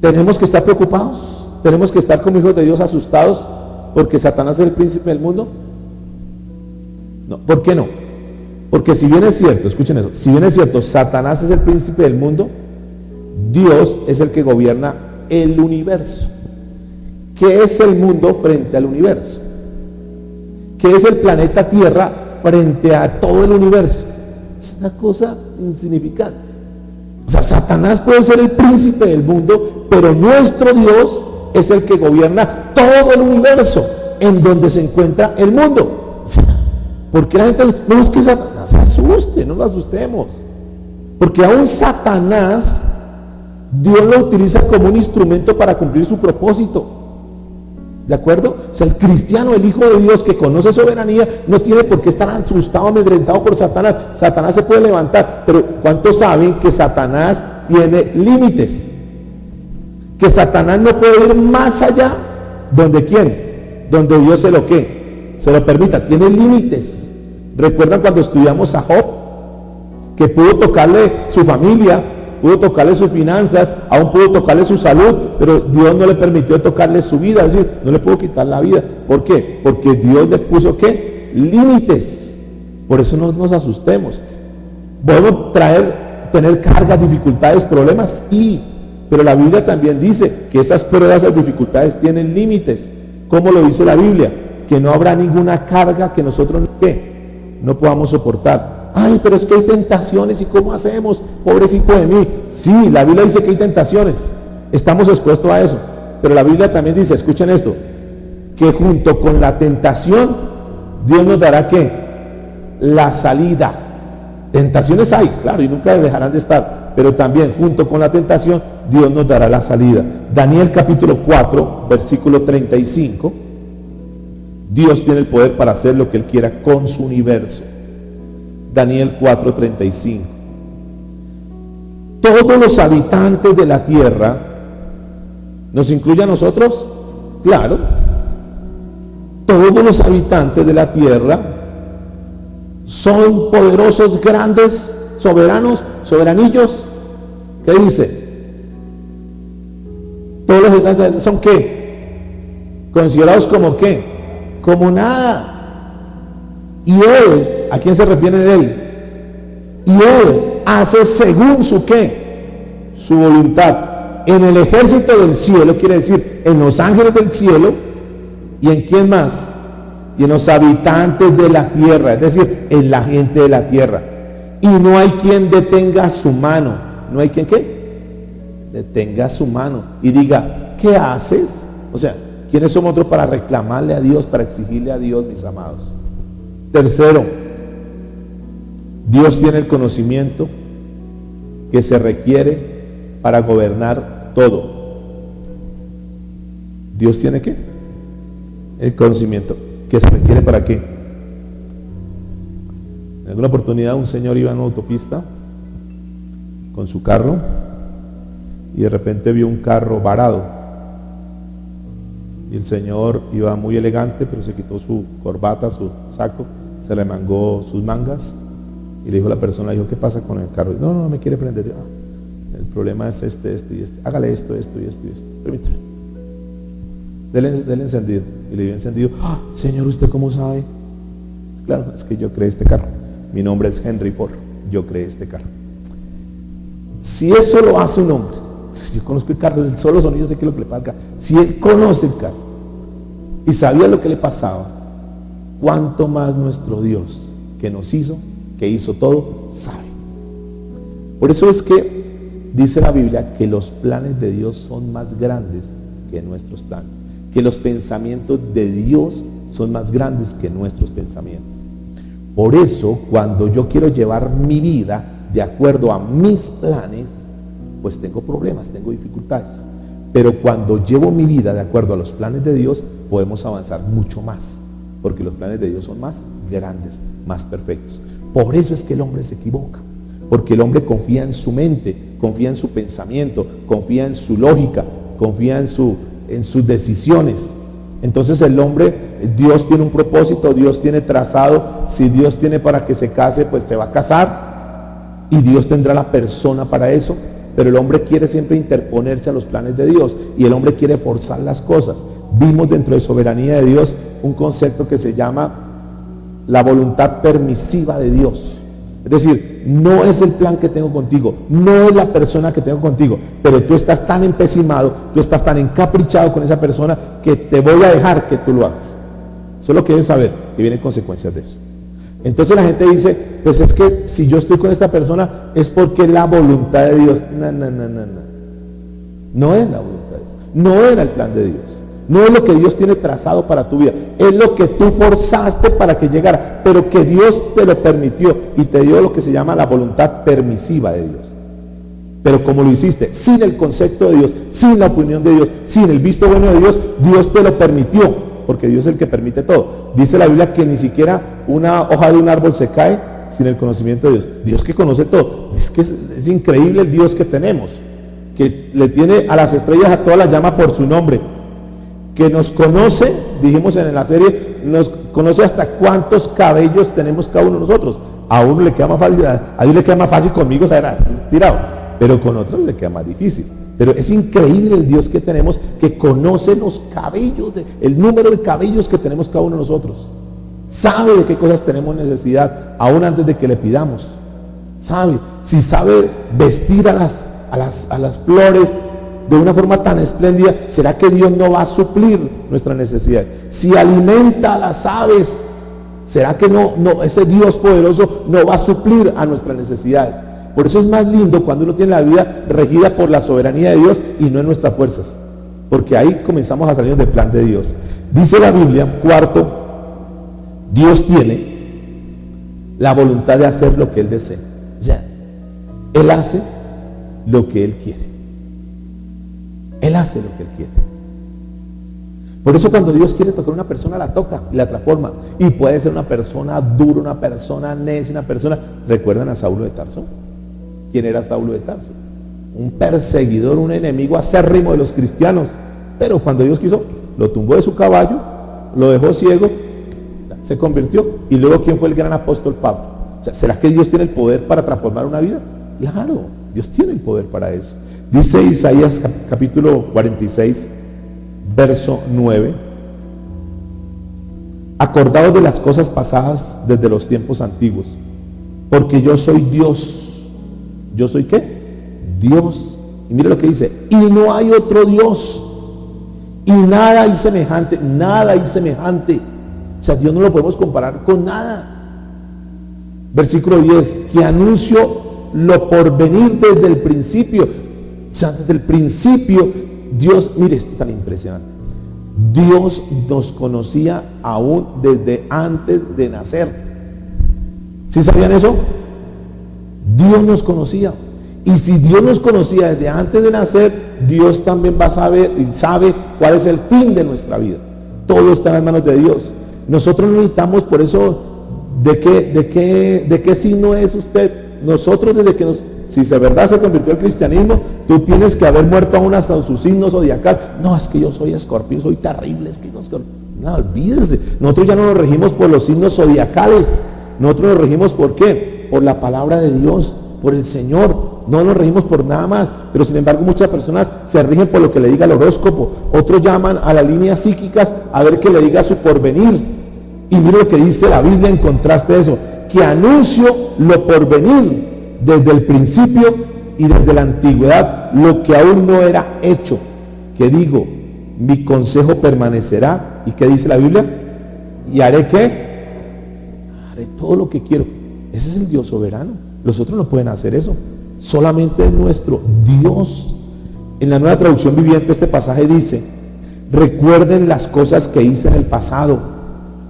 ¿Tenemos que estar preocupados? ¿Tenemos que estar como hijos de Dios asustados porque Satanás es el príncipe del mundo? No, ¿por qué no? Porque si bien es cierto, escuchen eso, si bien es cierto, Satanás es el príncipe del mundo, Dios es el que gobierna el universo. ¿Qué es el mundo frente al universo? ¿Qué es el planeta Tierra frente a todo el universo? Es una cosa insignificante. O sea, Satanás puede ser el príncipe del mundo, pero nuestro Dios es el que gobierna todo el universo en donde se encuentra el mundo. O sea, ¿por qué la gente no es que Satanás se asuste? No lo asustemos. Porque aún Satanás, Dios lo utiliza como un instrumento para cumplir su propósito. ¿De acuerdo? O sea, el cristiano, el hijo de Dios que conoce soberanía, no tiene por qué estar asustado, amedrentado por Satanás. Satanás se puede levantar, pero ¿cuántos saben que Satanás tiene límites? Que Satanás no puede ir más allá. ¿Donde quién? Donde Dios se lo ¿qué? Se lo permita. Tiene límites. ¿Recuerdan cuando estudiamos a Job? Que pudo tocarle su familia, pudo tocarle sus finanzas, aún pudo tocarle su salud, pero Dios no le permitió tocarle su vida, es decir, no le pudo quitar la vida. ¿Por qué? Porque Dios le puso ¿qué? Límites. Por eso no nos asustemos. ¿Podemos tener cargas, dificultades, problemas? Sí, pero la Biblia también dice que esas pruebas, esas dificultades tienen límites. ¿Cómo lo dice la Biblia? Que no habrá ninguna carga que nosotros no podamos soportar. Ay, pero es que hay tentaciones, ¿y cómo hacemos? Pobrecito de mí. Sí, la Biblia dice que hay tentaciones. Estamos expuestos a eso. Pero la Biblia también dice, escuchen esto, que junto con la tentación, Dios nos dará ¿qué? La salida. Tentaciones hay, claro, y nunca dejarán de estar. Pero también, junto con la tentación, Dios nos dará la salida. Daniel capítulo 4, versículo 35. Dios tiene el poder para hacer lo que Él quiera con su universo. Daniel 4:35. Todos los habitantes de la tierra, ¿nos incluye a nosotros? Claro. Todos los habitantes de la tierra son poderosos, grandes, soberanos, soberanillos. ¿Qué dice? Todos los habitantes son ¿qué? Considerados como ¿qué? Como nada. Y Él, ¿a quién se refiere Él? Y Él hace según su ¿qué? Su voluntad. En el ejército del cielo, quiere decir, en los ángeles del cielo, ¿y en quién más? Y en los habitantes de la tierra, es decir, en la gente de la tierra. Y no hay quien detenga su mano. ¿No hay quien qué? Detenga su mano y diga, ¿qué haces? O sea, ¿quiénes somos nosotros para reclamarle a Dios, para exigirle a Dios, mis amados? Tercero, Dios tiene el conocimiento que se requiere para gobernar todo. ¿Dios tiene qué? El conocimiento que se requiere para qué. En alguna oportunidad un señor iba en una autopista con su carro y de repente vio un carro varado. Y el señor iba muy elegante, pero se quitó su corbata, su saco, se le mangó sus mangas y le dijo a la persona, ¿qué pasa con el carro? No me quiere prender. El problema es este y este. Hágale esto y esto. Permítame. Dele encendido. Y le dio encendido. Señor, ¿usted cómo sabe? Claro, es que yo creé este carro. Mi nombre es Henry Ford. Yo creé este carro. Si eso lo hace un hombre, si yo conozco el carro, el solo sonido sé qué es lo que le pasa. Si él conoce el carro y sabía lo que le pasaba, cuánto más nuestro Dios que nos hizo, que hizo todo, sabe. Por eso es que dice la Biblia que los planes de Dios son más grandes que nuestros planes, que los pensamientos de Dios son más grandes que nuestros pensamientos. Por eso, cuando yo quiero llevar mi vida de acuerdo a mis planes, pues tengo problemas, tengo dificultades. Pero cuando llevo mi vida de acuerdo a los planes de Dios, podemos avanzar mucho más, porque los planes de Dios son más grandes, más perfectos. Por eso es que el hombre se equivoca, porque el hombre confía en su mente, confía en su pensamiento, confía en su lógica, confía en sus decisiones. Entonces el hombre, Dios tiene un propósito, Dios tiene trazado. Si Dios tiene para que se case, pues se va a casar, y Dios tendrá la persona para eso. Pero el hombre quiere siempre interponerse a los planes de Dios, y el hombre quiere forzar las cosas. Vimos dentro de soberanía de Dios un concepto que se llama la voluntad permisiva de Dios. Es decir, no es el plan que tengo contigo, no es la persona que tengo contigo, pero tú estás tan empecinado, tú estás tan encaprichado con esa persona que te voy a dejar que tú lo hagas. Solo quieres saber que vienen consecuencias de eso. Entonces la gente dice, pues es que si yo estoy con esta persona es porque es la voluntad de Dios. No. No es la voluntad de Dios, no era el plan de Dios. No es lo que Dios tiene trazado para tu vida, es lo que tú forzaste para que llegara, pero que Dios te lo permitió y te dio lo que se llama la voluntad permisiva de Dios. Pero como lo hiciste sin el concepto de Dios, sin la opinión de Dios, sin el visto bueno de Dios, Dios te lo permitió, porque Dios es el que permite todo. Dice la Biblia que ni siquiera una hoja de un árbol se cae sin el conocimiento de Dios. Dios que conoce todo. Es que es increíble el Dios que tenemos, que le tiene a las estrellas, a todas las llama por su nombre, que nos conoce, dijimos en la serie, nos conoce hasta cuántos cabellos tenemos cada uno de nosotros. A uno le queda más fácil, a Dios le queda más fácil conmigo, saber, tirado, pero con otros le queda más difícil. Pero es increíble el Dios que tenemos, que conoce los cabellos, el número de cabellos que tenemos cada uno de nosotros. Sabe de qué cosas tenemos necesidad, aún antes de que le pidamos. Sabe, si sabe vestir a las flores de una forma tan espléndida, ¿será que Dios no va a suplir nuestra necesidad? Si alimenta a las aves, ¿será que no ese Dios poderoso no va a suplir a nuestras necesidades? Por eso es más lindo cuando uno tiene la vida regida por la soberanía de Dios y no en nuestras fuerzas, porque ahí comenzamos a salir del plan de Dios. Dice la Biblia, cuarto, Dios tiene la voluntad de hacer lo que Él desea. O sea, Él hace lo que Él quiere. Él hace lo que Él quiere. Por eso cuando Dios quiere tocar a una persona, la toca y la transforma. Y puede ser una persona dura, una persona necia, una persona... ¿Recuerdan a Saulo de Tarso? ¿Quién era Saulo de Tarso? Un perseguidor, un enemigo acérrimo de los cristianos. Pero cuando Dios quiso, lo tumbó de su caballo, lo dejó ciego, se convirtió. Y luego, ¿quién fue el gran apóstol Pablo? O sea, ¿será que Dios tiene el poder para transformar una vida? Claro, Dios tiene el poder para eso. Dice Isaías capítulo 46, verso 9. Acordaos de las cosas pasadas desde los tiempos antiguos, porque yo soy Dios. ¿Yo soy qué? Dios. Y mire lo que dice, y no hay otro Dios, y nada hay semejante, nada hay semejante. O sea, Dios no lo podemos comparar con nada. Versículo 10, que anuncio lo por venir desde el principio. O sea, desde el principio, Dios, mire, esto es tan impresionante. Dios nos conocía aún desde antes de nacer. ¿Sí sabían eso? Dios nos conocía. Y si Dios nos conocía desde antes de nacer, Dios también va a saber y sabe cuál es el fin de nuestra vida. Todo está en las manos de Dios. Nosotros necesitamos, por eso, ¿de qué signo es usted? Nosotros desde que si de verdad se convirtió al cristianismo, tú tienes que haber muerto aún hasta su signo zodiacal. No, es que yo soy Escorpio, soy terrible, es que no, olvídese. Nosotros ya no nos regimos por los signos zodiacales. Nosotros nos regimos ¿por qué? Por la palabra de Dios, por el Señor. No nos regimos por nada más. Pero sin embargo muchas personas se rigen por lo que le diga el horóscopo. Otros llaman a las líneas psíquicas a ver qué le diga su porvenir. Y mire lo que dice la Biblia en contraste de eso, que anuncio lo porvenir desde el principio y desde la antigüedad, lo que aún no era hecho, que digo, mi consejo permanecerá. ¿Y qué dice la Biblia? ¿Y haré qué? Haré todo lo que quiero. Ese es el Dios soberano. Los otros no pueden hacer eso. solamente es nuestro. Dios, en la Nueva Traducción Viviente, este pasaje dice: recuerden las cosas que hice en el pasado,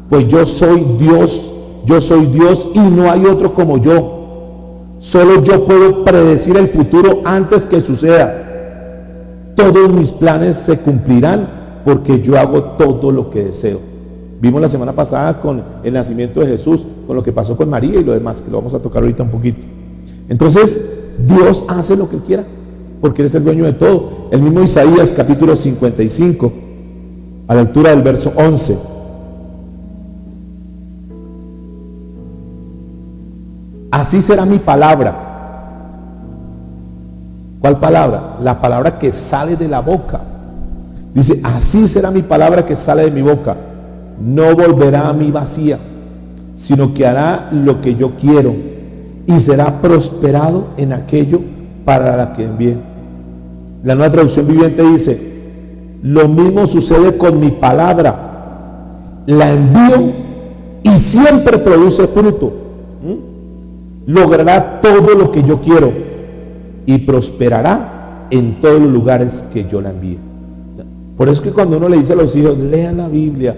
pues yo soy Dios y no hay otro como yo. Solo yo puedo predecir el futuro antes que suceda. Todos mis planes se cumplirán porque yo hago todo lo que deseo. Vimos la semana pasada con el nacimiento de Jesús, con lo que pasó con María y lo demás, que lo vamos a tocar ahorita un poquito. Entonces, Dios hace lo que Él quiera, porque Él es el dueño de todo. El mismo Isaías, capítulo 55, a la altura del verso 11. Así será mi palabra. ¿Cuál palabra? La palabra que sale de la boca. Dice: así será mi palabra que sale de mi boca. No volverá a mí vacía, sino que hará lo que yo quiero y será prosperado en aquello para la que envié. La Nueva Traducción Viviente dice: lo mismo sucede con mi palabra. La envío y siempre produce fruto. Logrará todo lo que yo quiero y prosperará en todos los lugares que yo la envíe. Por eso es que cuando uno le dice a los hijos: lean la Biblia,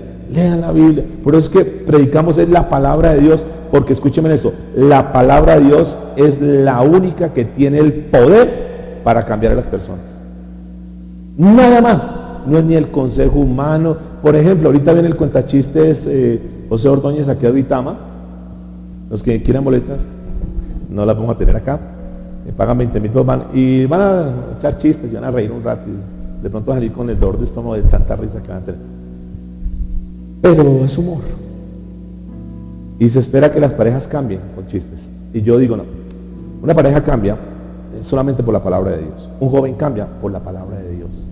por eso es que predicamos es la palabra de Dios, porque escúchenme esto: la palabra de Dios es la única que tiene el poder para cambiar a las personas. Nada más. No es ni el consejo humano. Por ejemplo, ahorita viene el cuentachistes José Ordóñez aquí a Vitama. Los que quieran boletas, no las vamos a tener acá. Me pagan 20,000 y van a echar chistes y van a reír un rato. Y de pronto van a salir con el dolor de estómago de tanta risa que van a tener. Pero es humor. Y se espera que las parejas cambien con chistes. Y yo digo: no. Una pareja cambia solamente por la palabra de Dios. Un joven cambia por la palabra de Dios.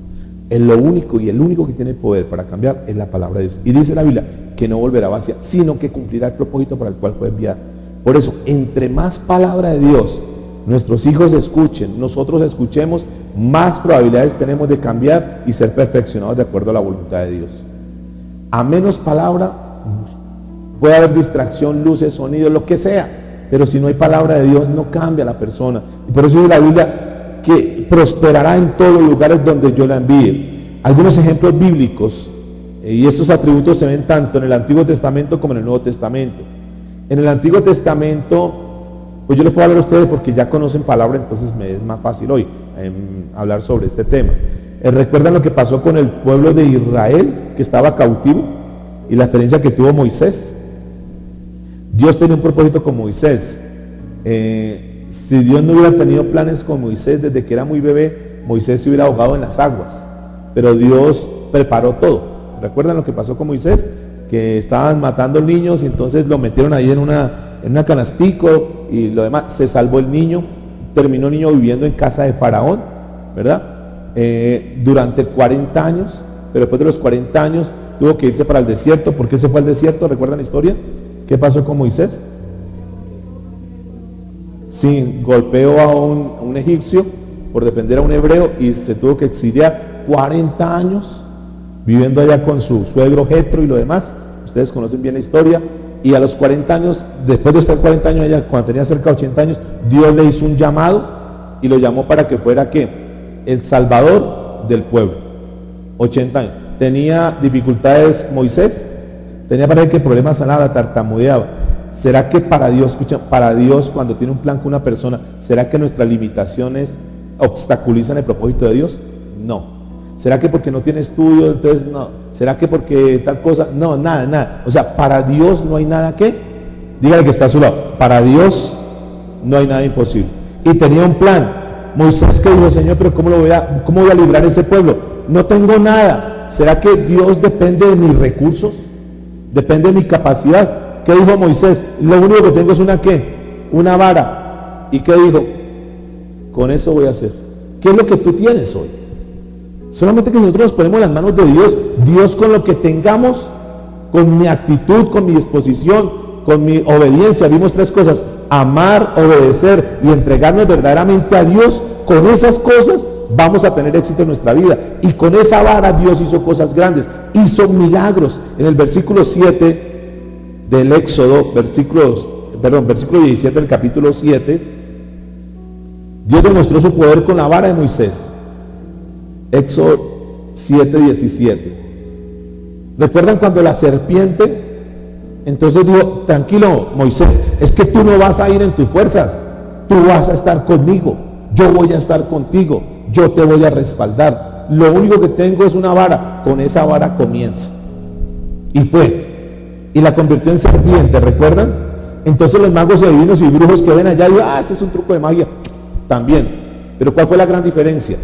Es lo único, y el único que tiene poder para cambiar es la palabra de Dios. Y dice la Biblia que no volverá vacía, sino que cumplirá el propósito para el cual fue enviado. Por eso, entre más palabra de Dios nuestros hijos escuchen, nosotros escuchemos, más probabilidades tenemos de cambiar y ser perfeccionados de acuerdo a la voluntad de Dios. A menos palabra, puede haber distracción, luces, sonidos, lo que sea, pero si no hay palabra de Dios, no cambia la persona. Y por eso dice la Biblia que prosperará en todos los lugares donde yo la envíe. Algunos ejemplos bíblicos, y estos atributos se ven tanto en el Antiguo Testamento como en el Nuevo Testamento. En el Antiguo Testamento, pues yo les puedo hablar a ustedes porque ya conocen palabra, entonces me es más fácil hoy hablar sobre este tema. ¿Recuerdan lo que pasó con el pueblo de Israel que estaba cautivo y la experiencia que tuvo Moisés? Dios tenía un propósito con Moisés. Si Dios no hubiera tenido planes con Moisés desde que era muy bebé, Moisés se hubiera ahogado en las aguas. Pero Dios preparó todo. ¿Recuerdan lo que pasó con Moisés? Que estaban matando niños y entonces lo metieron ahí en una canastico y lo demás. Se salvó el niño, terminó el niño viviendo en casa de Faraón, ¿verdad? Durante 40 años, pero después de los 40 años tuvo que irse para el desierto. ¿Por qué se fue al desierto? ¿Recuerdan la historia? ¿Qué pasó con Moisés? Sí, golpeó a un egipcio por defender a un hebreo y se tuvo que exiliar 40 años viviendo allá con su suegro Jetro y lo demás. Ustedes conocen bien la historia. Y a los 40 años, después de estar 40 años allá, cuando tenía cerca de 80 años, Dios le hizo un llamado y lo llamó para que fuera ¿qué? El salvador del pueblo. 80 años. Tenía dificultades Moisés, tenía para que problemas sanaba, tartamudeaba. ¿Será que para Dios, escucha, para Dios cuando tiene un plan con una persona, será que nuestras limitaciones obstaculizan el propósito de Dios? No. ¿Será que porque no tiene estudio, entonces no? ¿Será que porque tal cosa? No, nada. O sea, para Dios no hay nada que, dígale que está a su lado, para Dios no hay nada imposible. Y tenía un plan. Moisés que dijo: Señor, pero ¿cómo voy a librar ese pueblo? No tengo nada. ¿Será que Dios depende de mis recursos? ¿Depende de mi capacidad? ¿Qué dijo Moisés? Lo único que tengo es una vara. ¿Y qué dijo? Con eso voy a hacer. ¿Qué es lo que tú tienes hoy? Solamente que nosotros nos ponemos en las manos de Dios. Dios, con lo que tengamos, con mi actitud, con mi disposición, con mi obediencia. Vimos 3 cosas: amar, obedecer y entregarnos verdaderamente a Dios. Con esas cosas vamos a tener éxito en nuestra vida. Y con esa vara Dios hizo cosas grandes, hizo milagros. En el versículo 7 del Éxodo, versículo 17 del capítulo 7, Dios demostró su poder con la vara de Moisés. Éxodo 7:17. ¿Recuerdan cuando la serpiente? Entonces dijo, tranquilo Moisés, es que tú no vas a ir en tus fuerzas, tú vas a estar conmigo, yo voy a estar contigo, yo te voy a respaldar. Lo único que tengo es una vara, con esa vara comienza. Y fue, y la convirtió en serpiente, ¿recuerdan? Entonces los magos adivinos y brujos que ven allá, digo, ese es un truco de magia, también. Pero ¿cuál fue la gran diferencia?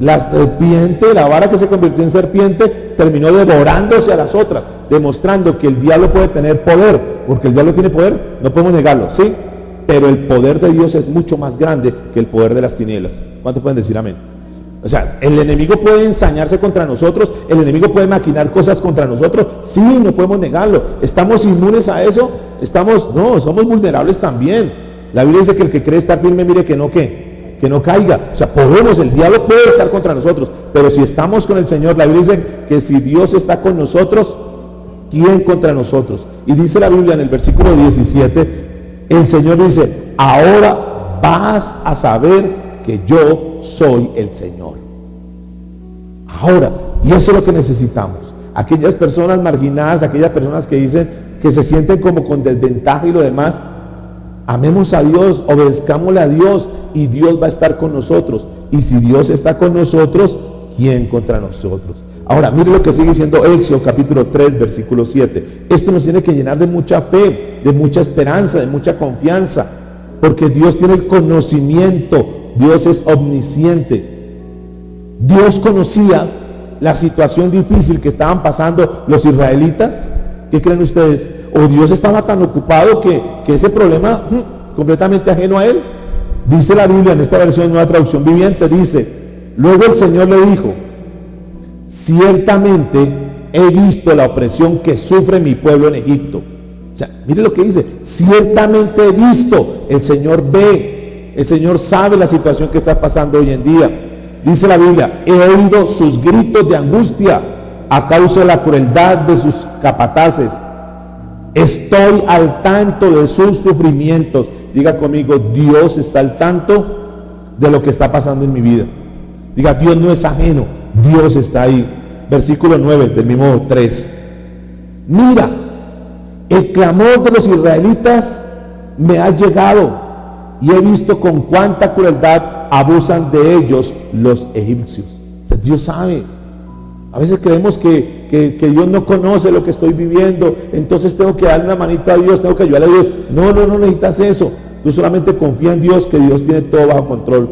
La serpiente, la vara que se convirtió en serpiente, terminó devorándose a las otras, demostrando que el diablo puede tener poder, porque el diablo tiene poder, no podemos negarlo, ¿sí? Pero el poder de Dios es mucho más grande que el poder de las tinieblas. ¿Cuánto pueden decir amén? O sea, el enemigo puede ensañarse contra nosotros, el enemigo puede maquinar cosas contra nosotros, sí, no podemos negarlo. ¿Estamos inmunes a eso? No, somos vulnerables también. La Biblia dice que el que cree estar firme, mire que no caiga. O sea, el diablo puede estar contra nosotros, pero si estamos con el Señor, la Biblia dice que si Dios está con nosotros, ¿quién contra nosotros? Y dice la Biblia en el versículo 17, el Señor dice, ahora vas a saber que yo soy el Señor. Ahora, y eso es lo que necesitamos. Aquellas personas marginadas, aquellas personas que dicen que se sienten como con desventaja y lo demás, amemos a Dios, obedezcámosle a Dios y Dios va a estar con nosotros. Y si Dios está con nosotros, ¿quién contra nosotros? Ahora, mire lo que sigue diciendo Éxodo capítulo 3, versículo 7. Esto nos tiene que llenar de mucha fe, de mucha esperanza, de mucha confianza, porque Dios tiene el conocimiento, Dios es omnisciente. Dios conocía la situación difícil que estaban pasando los israelitas. ¿Qué creen ustedes? ¿O Dios estaba tan ocupado que ese problema completamente ajeno a él? Dice la Biblia en esta versión Nueva Traducción Viviente, dice, luego el Señor le dijo, ciertamente he visto la opresión que sufre mi pueblo en Egipto. O sea, mire lo que dice, ciertamente he visto, el Señor ve, el Señor sabe la situación que está pasando hoy en día. Dice la Biblia, he oído sus gritos de angustia a causa de la crueldad de sus capataces. Estoy al tanto de sus sufrimientos. Diga conmigo, Dios está al tanto de lo que está pasando en mi vida. Diga, Dios no es ajeno, Dios está ahí. Versículo 9 del mismo 3. Mira, el clamor de los israelitas me ha llegado y he visto con cuánta crueldad abusan de ellos los egipcios. O sea, Dios sabe. A veces creemos que Dios no conoce lo que estoy viviendo, entonces tengo que darle una manita a Dios, tengo que ayudar a Dios. No necesitas eso. Tú solamente confía en Dios, que Dios tiene todo bajo control.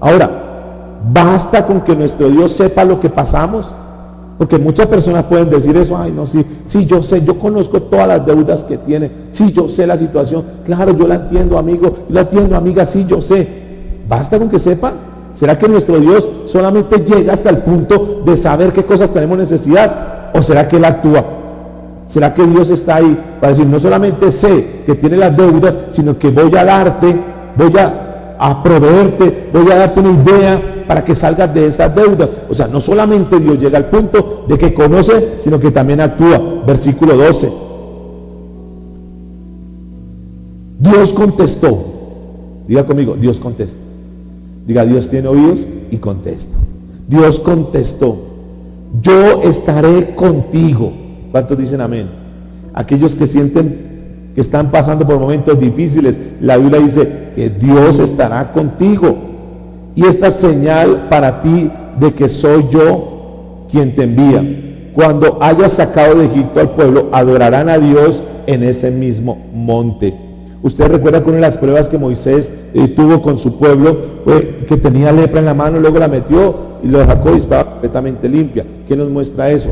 Ahora, basta con que nuestro Dios sepa lo que pasamos, porque muchas personas pueden decir eso, ay no, sí, yo sé, yo conozco todas las deudas que tiene, sí, yo sé la situación, claro, yo la entiendo amigo, yo la entiendo amiga, sí, yo sé. Basta con que sepan. ¿Será que nuestro Dios solamente llega hasta el punto de saber qué cosas tenemos necesidad? ¿O será que Él actúa? ¿Será que Dios está ahí para decir, no solamente sé que tiene las deudas, sino que voy a darte, voy a proveerte, voy a darte una idea para que salgas de esas deudas? O sea, no solamente Dios llega al punto de que conoce, sino que también actúa. Versículo 12. Dios contestó. Diga conmigo, Dios contesta. Diga, Dios tiene oídos y contesta. Dios contestó, yo estaré contigo. ¿Cuántos dicen amén? Aquellos que sienten que están pasando por momentos difíciles, la Biblia dice que Dios estará contigo. Y esta señal para ti de que soy yo quien te envía. Cuando hayas sacado de Egipto al pueblo, adorarán a Dios en ese mismo monte. Usted recuerda que una de las pruebas que Moisés tuvo con su pueblo fue que tenía lepra en la mano, luego la metió y lo sacó y estaba completamente limpia. ¿Qué nos muestra eso?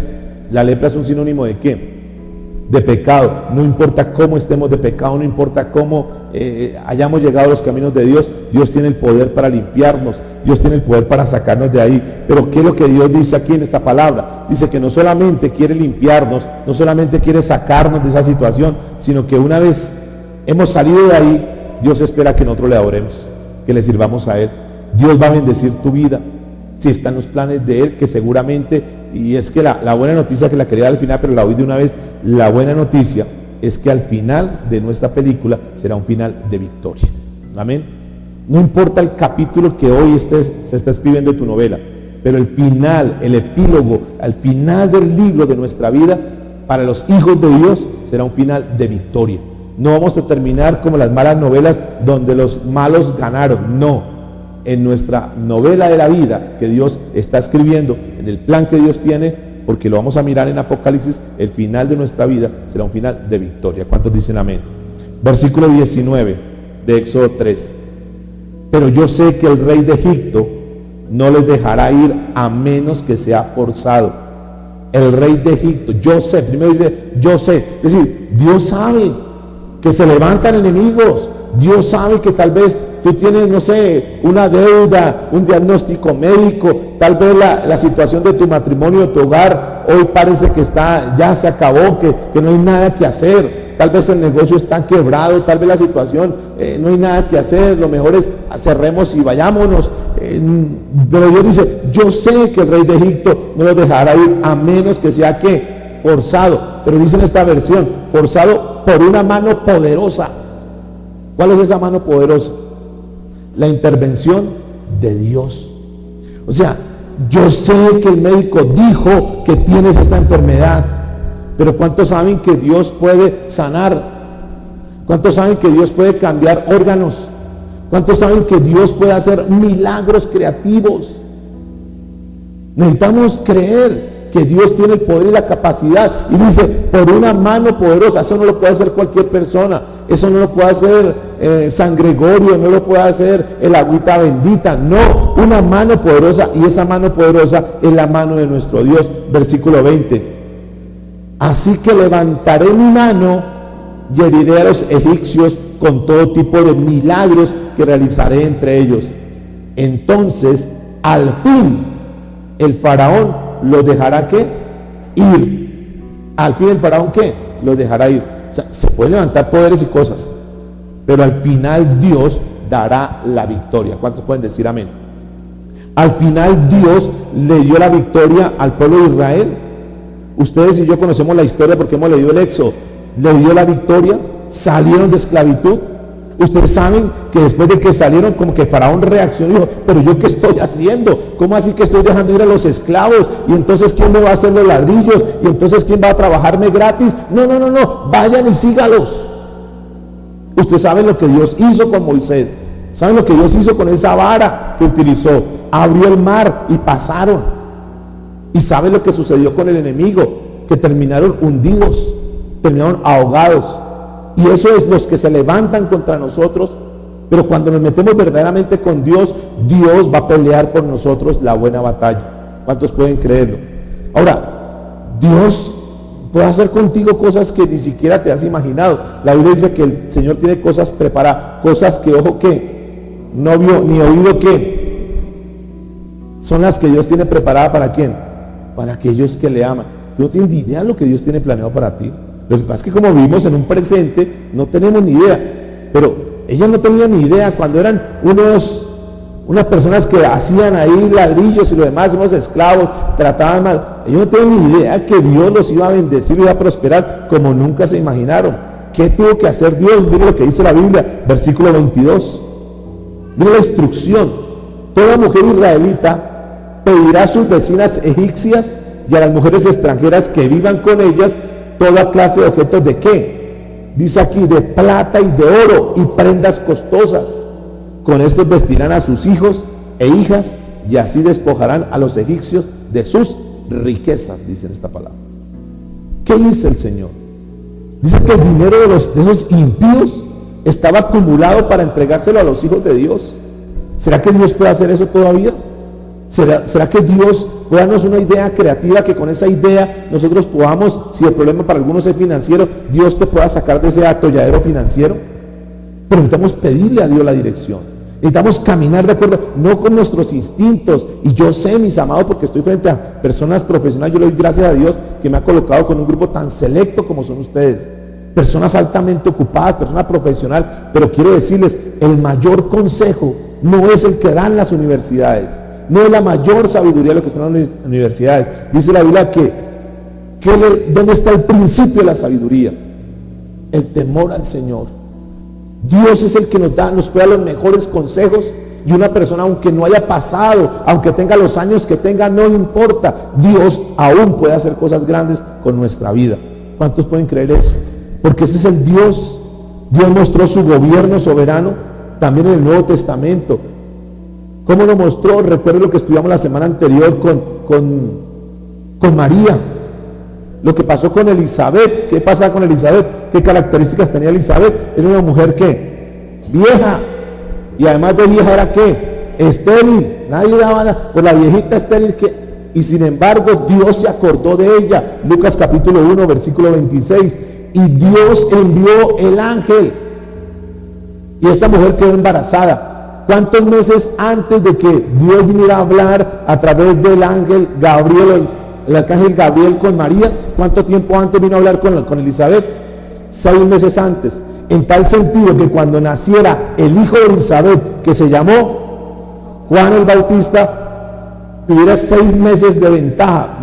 La lepra es un sinónimo de ¿qué? De pecado. No importa cómo estemos de pecado, no importa cómo hayamos llegado a los caminos de Dios, Dios tiene el poder para limpiarnos, Dios tiene el poder para sacarnos de ahí. Pero ¿qué es lo que Dios dice aquí en esta palabra? Dice que no solamente quiere limpiarnos, no solamente quiere sacarnos de esa situación, sino que una vez hemos salido de ahí, Dios espera que nosotros le adoremos, que le sirvamos a Él. Dios va a bendecir tu vida si están los planes de Él, que seguramente, y es que la buena noticia que la quería dar al final, pero la oí de una vez, la buena noticia es que al final de nuestra película será un final de victoria. Amén. No importa el capítulo que hoy se está escribiendo tu novela, pero el final, el epílogo, al final del libro de nuestra vida, para los hijos de Dios, será un final de victoria. No vamos a terminar como las malas novelas donde los malos ganaron. No, en nuestra novela de la vida que Dios está escribiendo, en el plan que Dios tiene, porque lo vamos a mirar en Apocalipsis, el final de nuestra vida será un final de victoria. ¿Cuántos dicen amén? Versículo 19 de Éxodo 3. Pero yo sé que el rey de Egipto no les dejará ir a menos que sea forzado. El rey de Egipto, yo sé, primero dice, yo sé. Es decir, Dios sabe que se levantan enemigos. Dios sabe que tal vez tú tienes, no sé, una deuda, un diagnóstico médico, tal vez la situación de tu matrimonio, de tu hogar, hoy parece que ya se acabó, que no hay nada que hacer. Tal vez el negocio está quebrado, tal vez la situación, no hay nada que hacer, lo mejor es cerremos y vayámonos. Pero Dios dice, yo sé que el rey de Egipto no lo dejará ir a menos que sea que forzado. Pero dice en esta versión, forzado por una mano poderosa. ¿Cuál es esa mano poderosa? La intervención de Dios. O sea, yo sé que el médico dijo que tienes esta enfermedad, pero ¿cuántos saben que Dios puede sanar? ¿Cuántos saben que Dios puede cambiar órganos? ¿Cuántos saben que Dios puede hacer milagros creativos? Necesitamos creer que Dios tiene el poder y la capacidad, y dice, por una mano poderosa. Eso no lo puede hacer cualquier persona, eso no lo puede hacer San Gregorio, no lo puede hacer el agüita bendita, no, una mano poderosa, y esa mano poderosa es la mano de nuestro Dios. Versículo 20, así que levantaré mi mano y heriré a los egipcios con todo tipo de milagros que realizaré entre ellos. Entonces, al fin, el faraón los dejará ¿qué? Ir. Al fin el faraón ¿qué? Los dejará ir. O sea, se pueden levantar poderes y cosas, pero al final Dios dará la victoria. ¿Cuántos pueden decir amén? Al final Dios le dio la victoria al pueblo de Israel. Ustedes y yo conocemos la historia porque hemos leído el Éxodo. Le dio la victoria, salieron de esclavitud. Ustedes saben que después de que salieron, como que Faraón reaccionó y dijo, pero yo qué estoy haciendo, ¿cómo así que estoy dejando ir a los esclavos? Y entonces ¿quién me va a hacer los ladrillos? Y entonces ¿quién va a trabajarme gratis? No, vayan y sígalos. Ustedes saben lo que Dios hizo con Moisés, saben lo que Dios hizo con esa vara que utilizó, abrió el mar y pasaron. Y saben lo que sucedió con el enemigo, que terminaron hundidos, terminaron ahogados. Y eso es los que se levantan contra nosotros. Pero cuando nos metemos verdaderamente con Dios, Dios va a pelear por nosotros la buena batalla. ¿Cuántos pueden creerlo? Ahora, Dios puede hacer contigo cosas que ni siquiera te has imaginado. La Biblia dice que el Señor tiene cosas preparadas, cosas que ojo que no vio ni oído que son las que Dios tiene preparadas. ¿Para quién? Para aquellos que le aman. Tú no tienes ni idea de lo que Dios tiene planeado para ti. Lo que pasa es que como vivimos en un presente, no tenemos ni idea. Pero ellos no tenían ni idea cuando eran unas personas que hacían ahí ladrillos y lo demás, unos esclavos, trataban mal. Ellos no tenían ni idea que Dios los iba a bendecir y iba a prosperar como nunca se imaginaron. ¿Qué tuvo que hacer Dios? Mire lo que dice la Biblia, versículo 22. Mire la instrucción. Toda mujer israelita pedirá a sus vecinas egipcias y a las mujeres extranjeras que vivan con ellas toda clase de objetos de ¿qué? Dice aquí, de plata y de oro y prendas costosas. Con estos vestirán a sus hijos e hijas y así despojarán a los egipcios de sus riquezas, dice en esta palabra. ¿Qué dice el Señor? Dice que el dinero de esos impíos estaba acumulado para entregárselo a los hijos de Dios. ¿Será que Dios puede hacer eso todavía? ¿Será que Dios puede darnos una idea creativa, que con esa idea nosotros podamos, si el problema para algunos es financiero, Dios te pueda sacar de ese atolladero financiero? Pero necesitamos pedirle a Dios la dirección. Necesitamos caminar de acuerdo, no con nuestros instintos. Y yo sé, mis amados, porque estoy frente a personas profesionales, yo le doy gracias a Dios que me ha colocado con un grupo tan selecto como son ustedes. Personas altamente ocupadas, personas profesionales. Pero quiero decirles, el mayor consejo no es el que dan las universidades. No es la mayor sabiduría lo que están en las universidades. Dice la Biblia ¿dónde está el principio de la sabiduría? El temor al Señor. Dios es el que nos puede dar los mejores consejos. Y una persona, aunque no haya pasado, aunque tenga los años que tenga, no importa, Dios aún puede hacer cosas grandes con nuestra vida. ¿Cuántos pueden creer eso? Porque ese es el Dios. Dios mostró su gobierno soberano también en el Nuevo Testamento. ¿Cómo lo mostró? Recuerdo lo que estudiamos la semana anterior con María. Lo que pasó con Elizabeth. ¿Qué pasaba con Elizabeth? ¿Qué características tenía Elizabeth? Era una mujer que vieja. Y además de vieja era ¿qué? Estéril. Nadie daba nada. Pues la viejita estéril que... Y sin embargo Dios se acordó de ella. Lucas capítulo 1 versículo 26. Y Dios envió el ángel. Y esta mujer quedó embarazada. ¿Cuántos meses antes de que Dios viniera a hablar a través del ángel Gabriel, el arcángel Gabriel con María? ¿Cuánto tiempo antes vino a hablar con Elizabeth? 6 meses antes. En tal sentido que cuando naciera el hijo de Elizabeth, que se llamó Juan el Bautista, tuviera 6 meses de ventaja,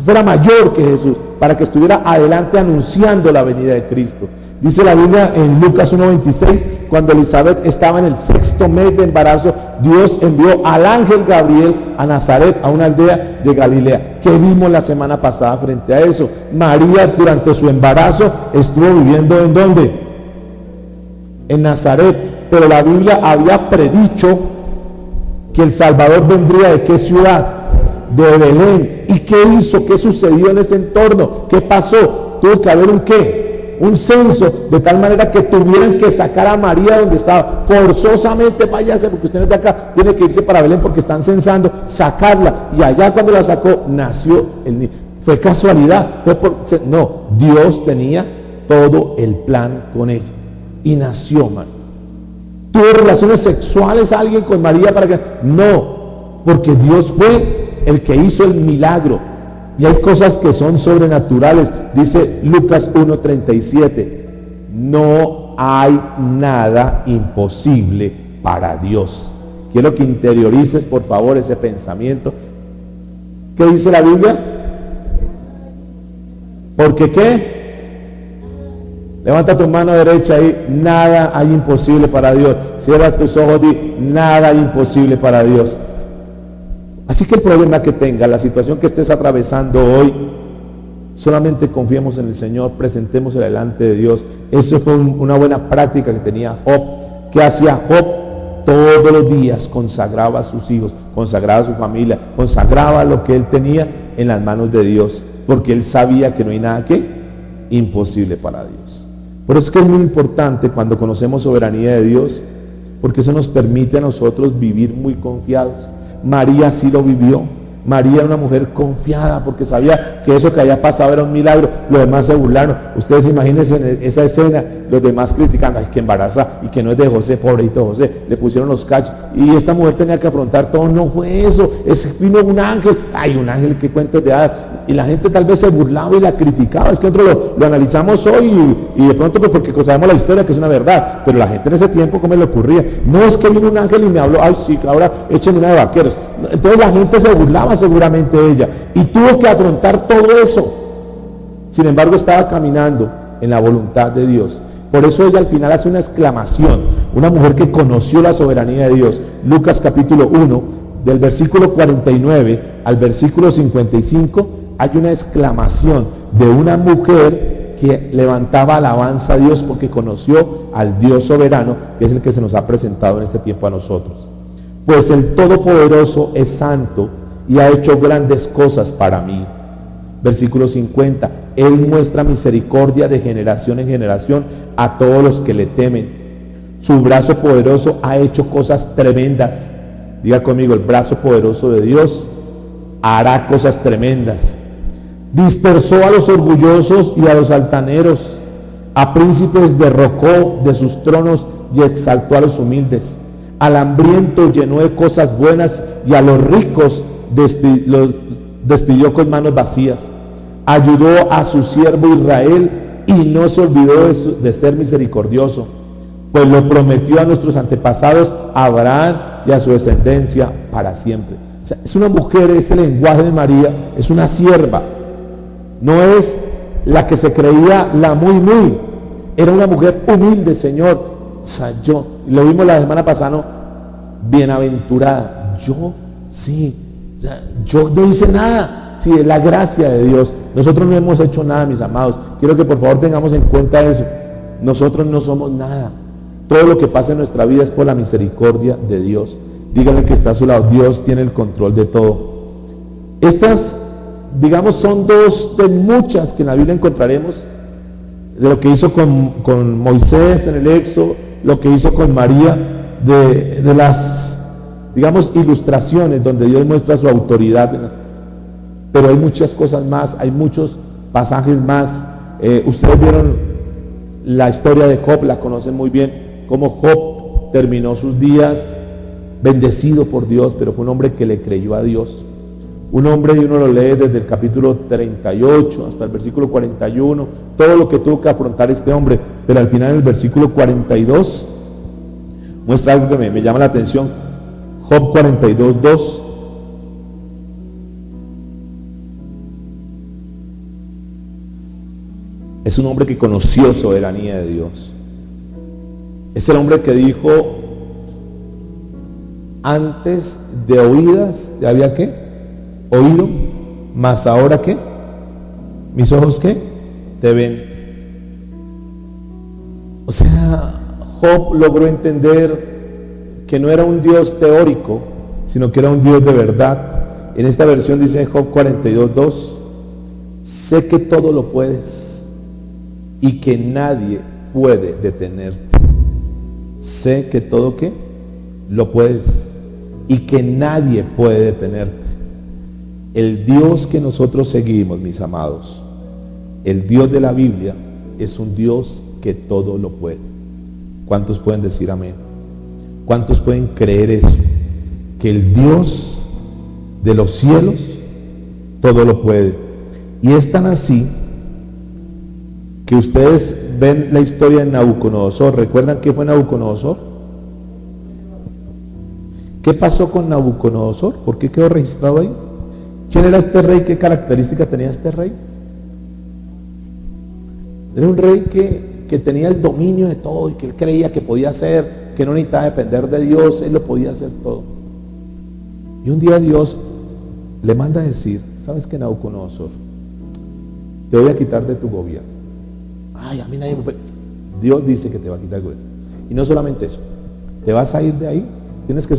fuera mayor que Jesús, para que estuviera adelante anunciando la venida de Cristo. Dice la Biblia en Lucas 1:26, cuando Elizabeth estaba en el 6º mes de embarazo, Dios envió al ángel Gabriel a Nazaret, a una aldea de Galilea. ¿Qué vimos la semana pasada frente a eso? María durante su embarazo estuvo viviendo ¿en dónde? En Nazaret, pero la Biblia había predicho que el Salvador vendría ¿de qué ciudad? De Belén. ¿Y qué hizo? ¿Qué sucedió en ese entorno? ¿Qué pasó? Tuvo que haber un ¿qué? Un censo, de tal manera que tuvieran que sacar a María donde estaba. Forzosamente, váyase, porque usted no es de acá, tiene que irse para Belén porque están censando, sacarla. Y allá cuando la sacó, nació el niño. ¿Fue casualidad? No, Dios tenía todo el plan con ella. Y nació María. ¿Tuvo relaciones sexuales alguien con María para que? No, porque Dios fue el que hizo el milagro. Y hay cosas que son sobrenaturales. Dice Lucas 1:37. No hay nada imposible para Dios. Quiero que interiorices por favor ese pensamiento. ¿Qué dice la Biblia? ¿Porque qué? Levanta tu mano derecha ahí. Nada hay imposible para Dios. Cierra tus ojos y nada hay imposible para Dios. Así que el problema que tenga, la situación que estés atravesando hoy, solamente confiemos en el Señor, presentemos delante de Dios. Eso fue una buena práctica que tenía Job. ¿Qué hacía Job? Todos los días consagraba a sus hijos, consagraba a su familia, consagraba lo que él tenía en las manos de Dios, porque él sabía que no hay nada imposible para Dios. Por eso es que es muy importante cuando conocemos soberanía de Dios, porque eso nos permite a nosotros vivir muy confiados. María sí lo vivió. María era una mujer confiada porque sabía que eso que había pasado era un milagro. Los demás se burlaron. Ustedes imagínense en esa escena, los demás criticando, ay, que embaraza y que no es de José, pobrecito José, le pusieron los cachos. Y esta mujer tenía que afrontar todo. No fue eso, vino un ángel. Ay, un ángel, qué cuentos de hadas. Y la gente tal vez se burlaba y la criticaba. Es que nosotros lo analizamos hoy y de pronto pues porque sabemos la historia que es una verdad. Pero la gente en ese tiempo, ¿cómo le ocurría? No es que vino un ángel y me habló, ay sí, ahora échenme una de vaqueros. Entonces la gente se burlaba seguramente de ella y tuvo que afrontar todo eso. Sin embargo, estaba caminando en la voluntad de Dios. Por eso ella al final hace una exclamación, una mujer que conoció la soberanía de Dios. Lucas capítulo 1, del versículo 49 al versículo 55, hay una exclamación de una mujer que levantaba alabanza a Dios porque conoció al Dios soberano, que es el que se nos ha presentado en este tiempo a nosotros. Pues el Todopoderoso es santo y ha hecho grandes cosas para mí. Versículo 50. Él muestra misericordia de generación en generación a todos los que le temen. Su brazo poderoso ha hecho cosas tremendas. Diga conmigo, el brazo poderoso de Dios hará cosas tremendas. Dispersó a los orgullosos y a los altaneros. A príncipes derrocó de sus tronos y exaltó a los humildes. Al hambriento llenó de cosas buenas y a los ricos los despidió con manos vacías. Ayudó a su siervo Israel y no se olvidó de ser misericordioso, pues lo prometió a nuestros antepasados, a Abraham y a su descendencia para siempre. O sea, es una mujer, ese lenguaje de María, es una sierva. No es la que se creía la muy, era una mujer humilde, Señor. O sea, lo vimos la semana pasada, ¿no? Bienaventurada. Sí, o sea, yo no hice nada. Sí, es la gracia de Dios. Nosotros no hemos hecho nada, mis amados. Quiero que por favor tengamos en cuenta eso. Nosotros no somos nada. Todo lo que pasa en nuestra vida es por la misericordia de Dios. Dígale que está a su lado. Dios tiene el control de todo. Estas, digamos, son dos de muchas que en la Biblia encontraremos. De lo que hizo con Moisés en el Éxodo, lo que hizo con María, de las, digamos, ilustraciones donde Dios muestra su autoridad. Pero hay muchas cosas más, hay muchos pasajes más. Ustedes vieron la historia de Job, la conocen muy bien, cómo Job terminó sus días bendecido por Dios, pero fue un hombre que le creyó a Dios. Un hombre, y uno lo lee desde el capítulo 38 hasta el versículo 41, todo lo que tuvo que afrontar este hombre, pero al final en el versículo 42 muestra algo que me llama la atención. Job 42:2. Es un hombre que conoció soberanía de Dios. Es el hombre que dijo: antes de oídas te había ¿qué? Oído, mas ahora ¿qué? Mis ojos ¿qué? Te ven. O sea, Job logró entender que no era un Dios teórico, sino que era un Dios de verdad. En esta versión dice Job 42:2: sé que todo lo puedes y que nadie puede detenerte. Sé que todo ¿qué? Lo puedes y que nadie puede detenerte. El Dios que nosotros seguimos, mis amados, el Dios de la Biblia, es un Dios que todo lo puede. ¿Cuántos pueden decir amén? ¿Cuántos pueden creer eso? Que el Dios de los cielos todo lo puede. Y es tan así que ustedes ven la historia de Nabucodonosor. ¿Recuerdan qué fue Nabucodonosor? ¿Qué pasó con Nabucodonosor? ¿Por qué quedó registrado ahí? ¿Quién era este rey? ¿Qué característica tenía este rey? Era un rey que tenía el dominio de todo y que él creía que podía hacer, que no necesitaba depender de Dios, él lo podía hacer todo. Y un día Dios le manda a decir: ¿sabes qué, Nabucodonosor? Te voy a quitar de tu gobierno. Ay, a mí nadie me puede. Dios dice que te va a quitar el gobierno. Y no solamente eso, te vas a ir de ahí, tienes que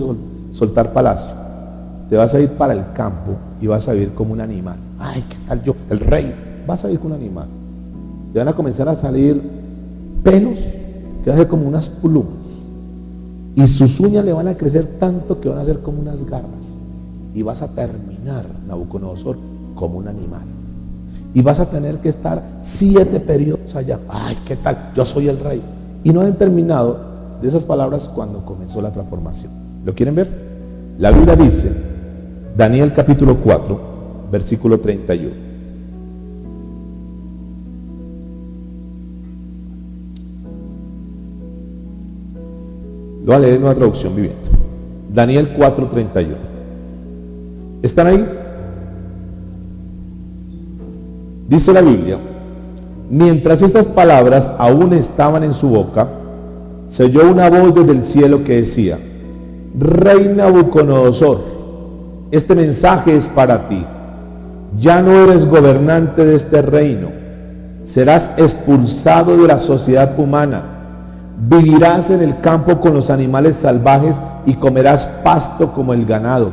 soltar palacio. Te vas a ir para el campo y vas a vivir como un animal. Ay, ¿qué tal yo? El rey. Vas a vivir como un animal. Te van a comenzar a salir pelos que van a ser como unas plumas. Y sus uñas le van a crecer tanto que van a ser como unas garras. Y vas a terminar, Nabucodonosor, como un animal. Y vas a tener que estar 7 periodos allá. Ay, ¿qué tal? Yo soy el rey. Y no han terminado de esas palabras cuando comenzó la transformación. ¿Lo quieren ver? La Biblia dice, Daniel capítulo 4, versículo 31. Lo voy a leer en una traducción viviente. Daniel 4, 31. ¿Están ahí? Dice la Biblia: mientras estas palabras aún estaban en su boca, se oyó una voz desde el cielo que decía: Rey Nabucodonosor, este mensaje es para ti. Ya no eres gobernante de este reino. Serás expulsado de la sociedad humana. Vivirás en el campo con los animales salvajes y comerás pasto como el ganado.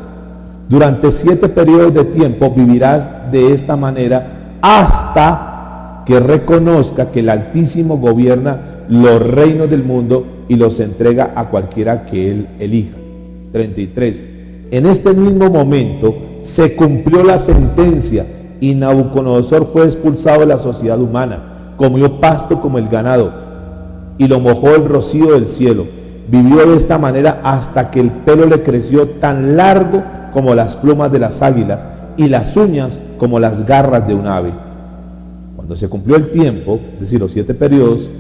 Durante 7 periodos de tiempo vivirás de esta manera hasta que reconozca que el Altísimo gobierna los reinos del mundo y los entrega a cualquiera que él elija. 33. En este mismo momento se cumplió la sentencia y Nabucodonosor fue expulsado de la sociedad humana. Comió pasto como el ganado y lo mojó el rocío del cielo. Vivió de esta manera hasta que el pelo le creció tan largo como las plumas de las águilas y las uñas como las garras de un ave. Cuando se cumplió el tiempo, es decir, los 7 periodos,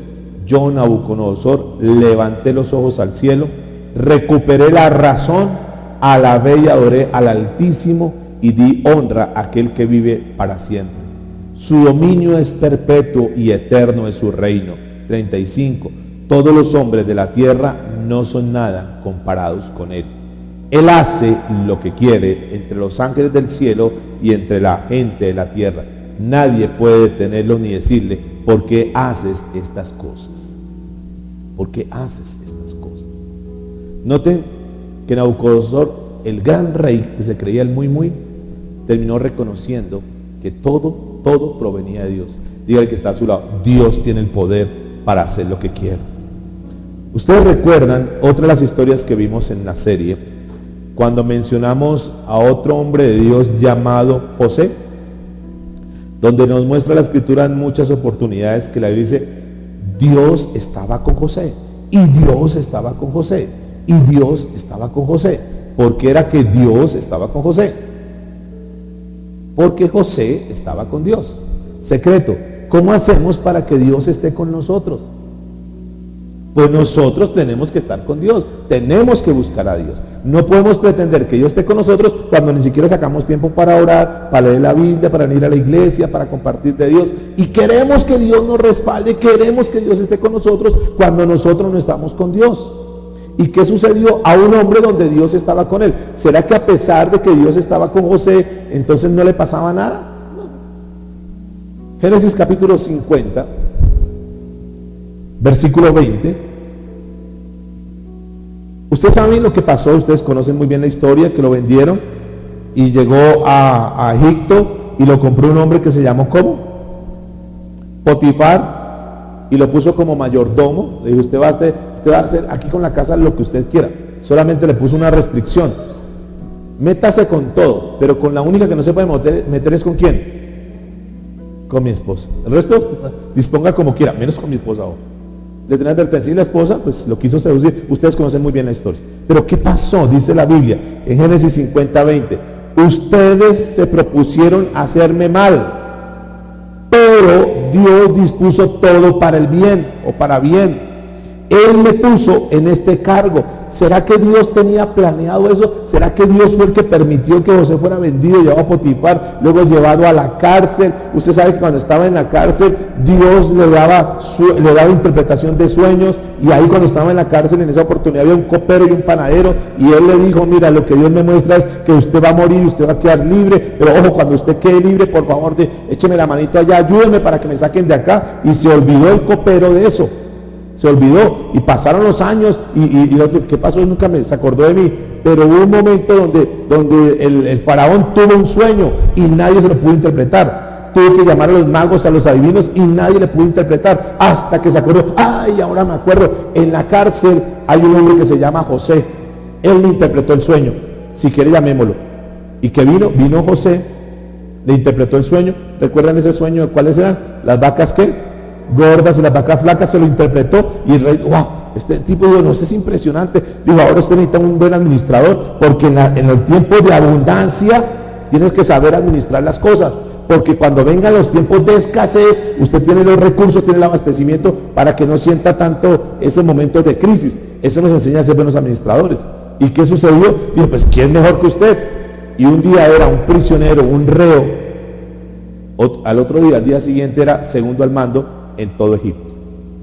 yo, Nabucodonosor, levanté los ojos al cielo, recuperé la razón, alabé y adoré al Altísimo y di honra a aquel que vive para siempre. Su dominio es perpetuo y eterno es su reino. 35. Todos los hombres de la tierra no son nada comparados con Él. Él hace lo que quiere entre los ángeles del cielo y entre la gente de la tierra. Nadie puede detenerlo ni decirle, ¿por qué haces estas cosas? ¿Por qué haces estas cosas? Noten que Nabucodonosor, el gran rey que se creía el muy, terminó reconociendo que todo provenía de Dios. Diga el que está a su lado, Dios tiene el poder para hacer lo que quiera. Ustedes recuerdan otra de las historias que vimos en la serie, cuando mencionamos a otro hombre de Dios llamado José, donde nos muestra la escritura en muchas oportunidades que la Biblia dice, Dios estaba con José, y Dios estaba con José, y Dios estaba con José. ¿Por qué era que Dios estaba con José? Porque José estaba con Dios. Secreto, ¿cómo hacemos para que Dios esté con nosotros? Pues nosotros tenemos que estar con Dios, tenemos que buscar a Dios. No podemos pretender que Dios esté con nosotros cuando ni siquiera sacamos tiempo para orar, para leer la Biblia, para venir a la iglesia, para compartir de Dios. Y queremos que Dios nos respalde, queremos que Dios esté con nosotros cuando nosotros no estamos con Dios. ¿Y qué sucedió a un hombre donde Dios estaba con él? ¿Será que a pesar de que Dios estaba con José, entonces no le pasaba nada? No. Génesis capítulo 50. Versículo 20. Ustedes saben lo que pasó, ustedes conocen muy bien la historia, que lo vendieron y llegó a Egipto y lo compró un hombre que se llamó ¿cómo? Potifar, y lo puso como mayordomo. Le dijo, usted va a hacer aquí con la casa lo que usted quiera. Solamente le puso una restricción. Métase con todo, pero con la única que no se puede meter es ¿con quién? Con mi esposa. El resto disponga como quiera, menos con mi esposa ahora. Le tenía advertencia y la esposa pues lo quiso seducir. Ustedes conocen muy bien la historia. Pero ¿qué pasó? Dice la Biblia en Génesis 50, 20. Ustedes se propusieron hacerme mal, pero Dios dispuso todo para el bien o para bien. Él me puso en este cargo. ¿Será que Dios tenía planeado eso? ¿Será que Dios fue el que permitió que José fuera vendido, llevado a Potifar, luego llevado a la cárcel? Usted sabe que cuando estaba en la cárcel, Dios le daba interpretación de sueños, y ahí cuando estaba en la cárcel, en esa oportunidad había un copero y un panadero, y él le dijo, mira, lo que Dios me muestra es que usted va a morir y usted va a quedar libre, pero ojo, cuando usted quede libre, por favor, écheme la manito allá, ayúdeme para que me saquen de acá. Y se olvidó el copero de eso. Se olvidó y pasaron los años y ¿qué pasó? Nunca se acordó de mí. Pero hubo un momento donde el faraón tuvo un sueño y nadie se lo pudo interpretar. Tuvo que llamar a los magos, a los adivinos, y nadie le pudo interpretar hasta que se acordó. Ay, ahora me acuerdo, en la cárcel hay un hombre que se llama José. Él le interpretó el sueño, si quiere llamémoslo. Y que vino José, le interpretó el sueño. ¿Recuerdan ese sueño? ¿Cuáles eran? Las vacas ¿qué? Gordas y las vacas flacas. Se lo interpretó y el rey, wow, este tipo dijo, no, es impresionante. Dijo, ahora usted necesita un buen administrador, porque en los tiempos de abundancia tienes que saber administrar las cosas, porque cuando vengan los tiempos de escasez, usted tiene los recursos, tiene el abastecimiento para que no sienta tanto esos momentos de crisis. Eso nos enseña a ser buenos administradores. ¿Y qué sucedió? Dijo, pues ¿quién mejor que usted? Y un día era un prisionero, un reo. Al otro día, al día siguiente, era segundo al mando en todo Egipto.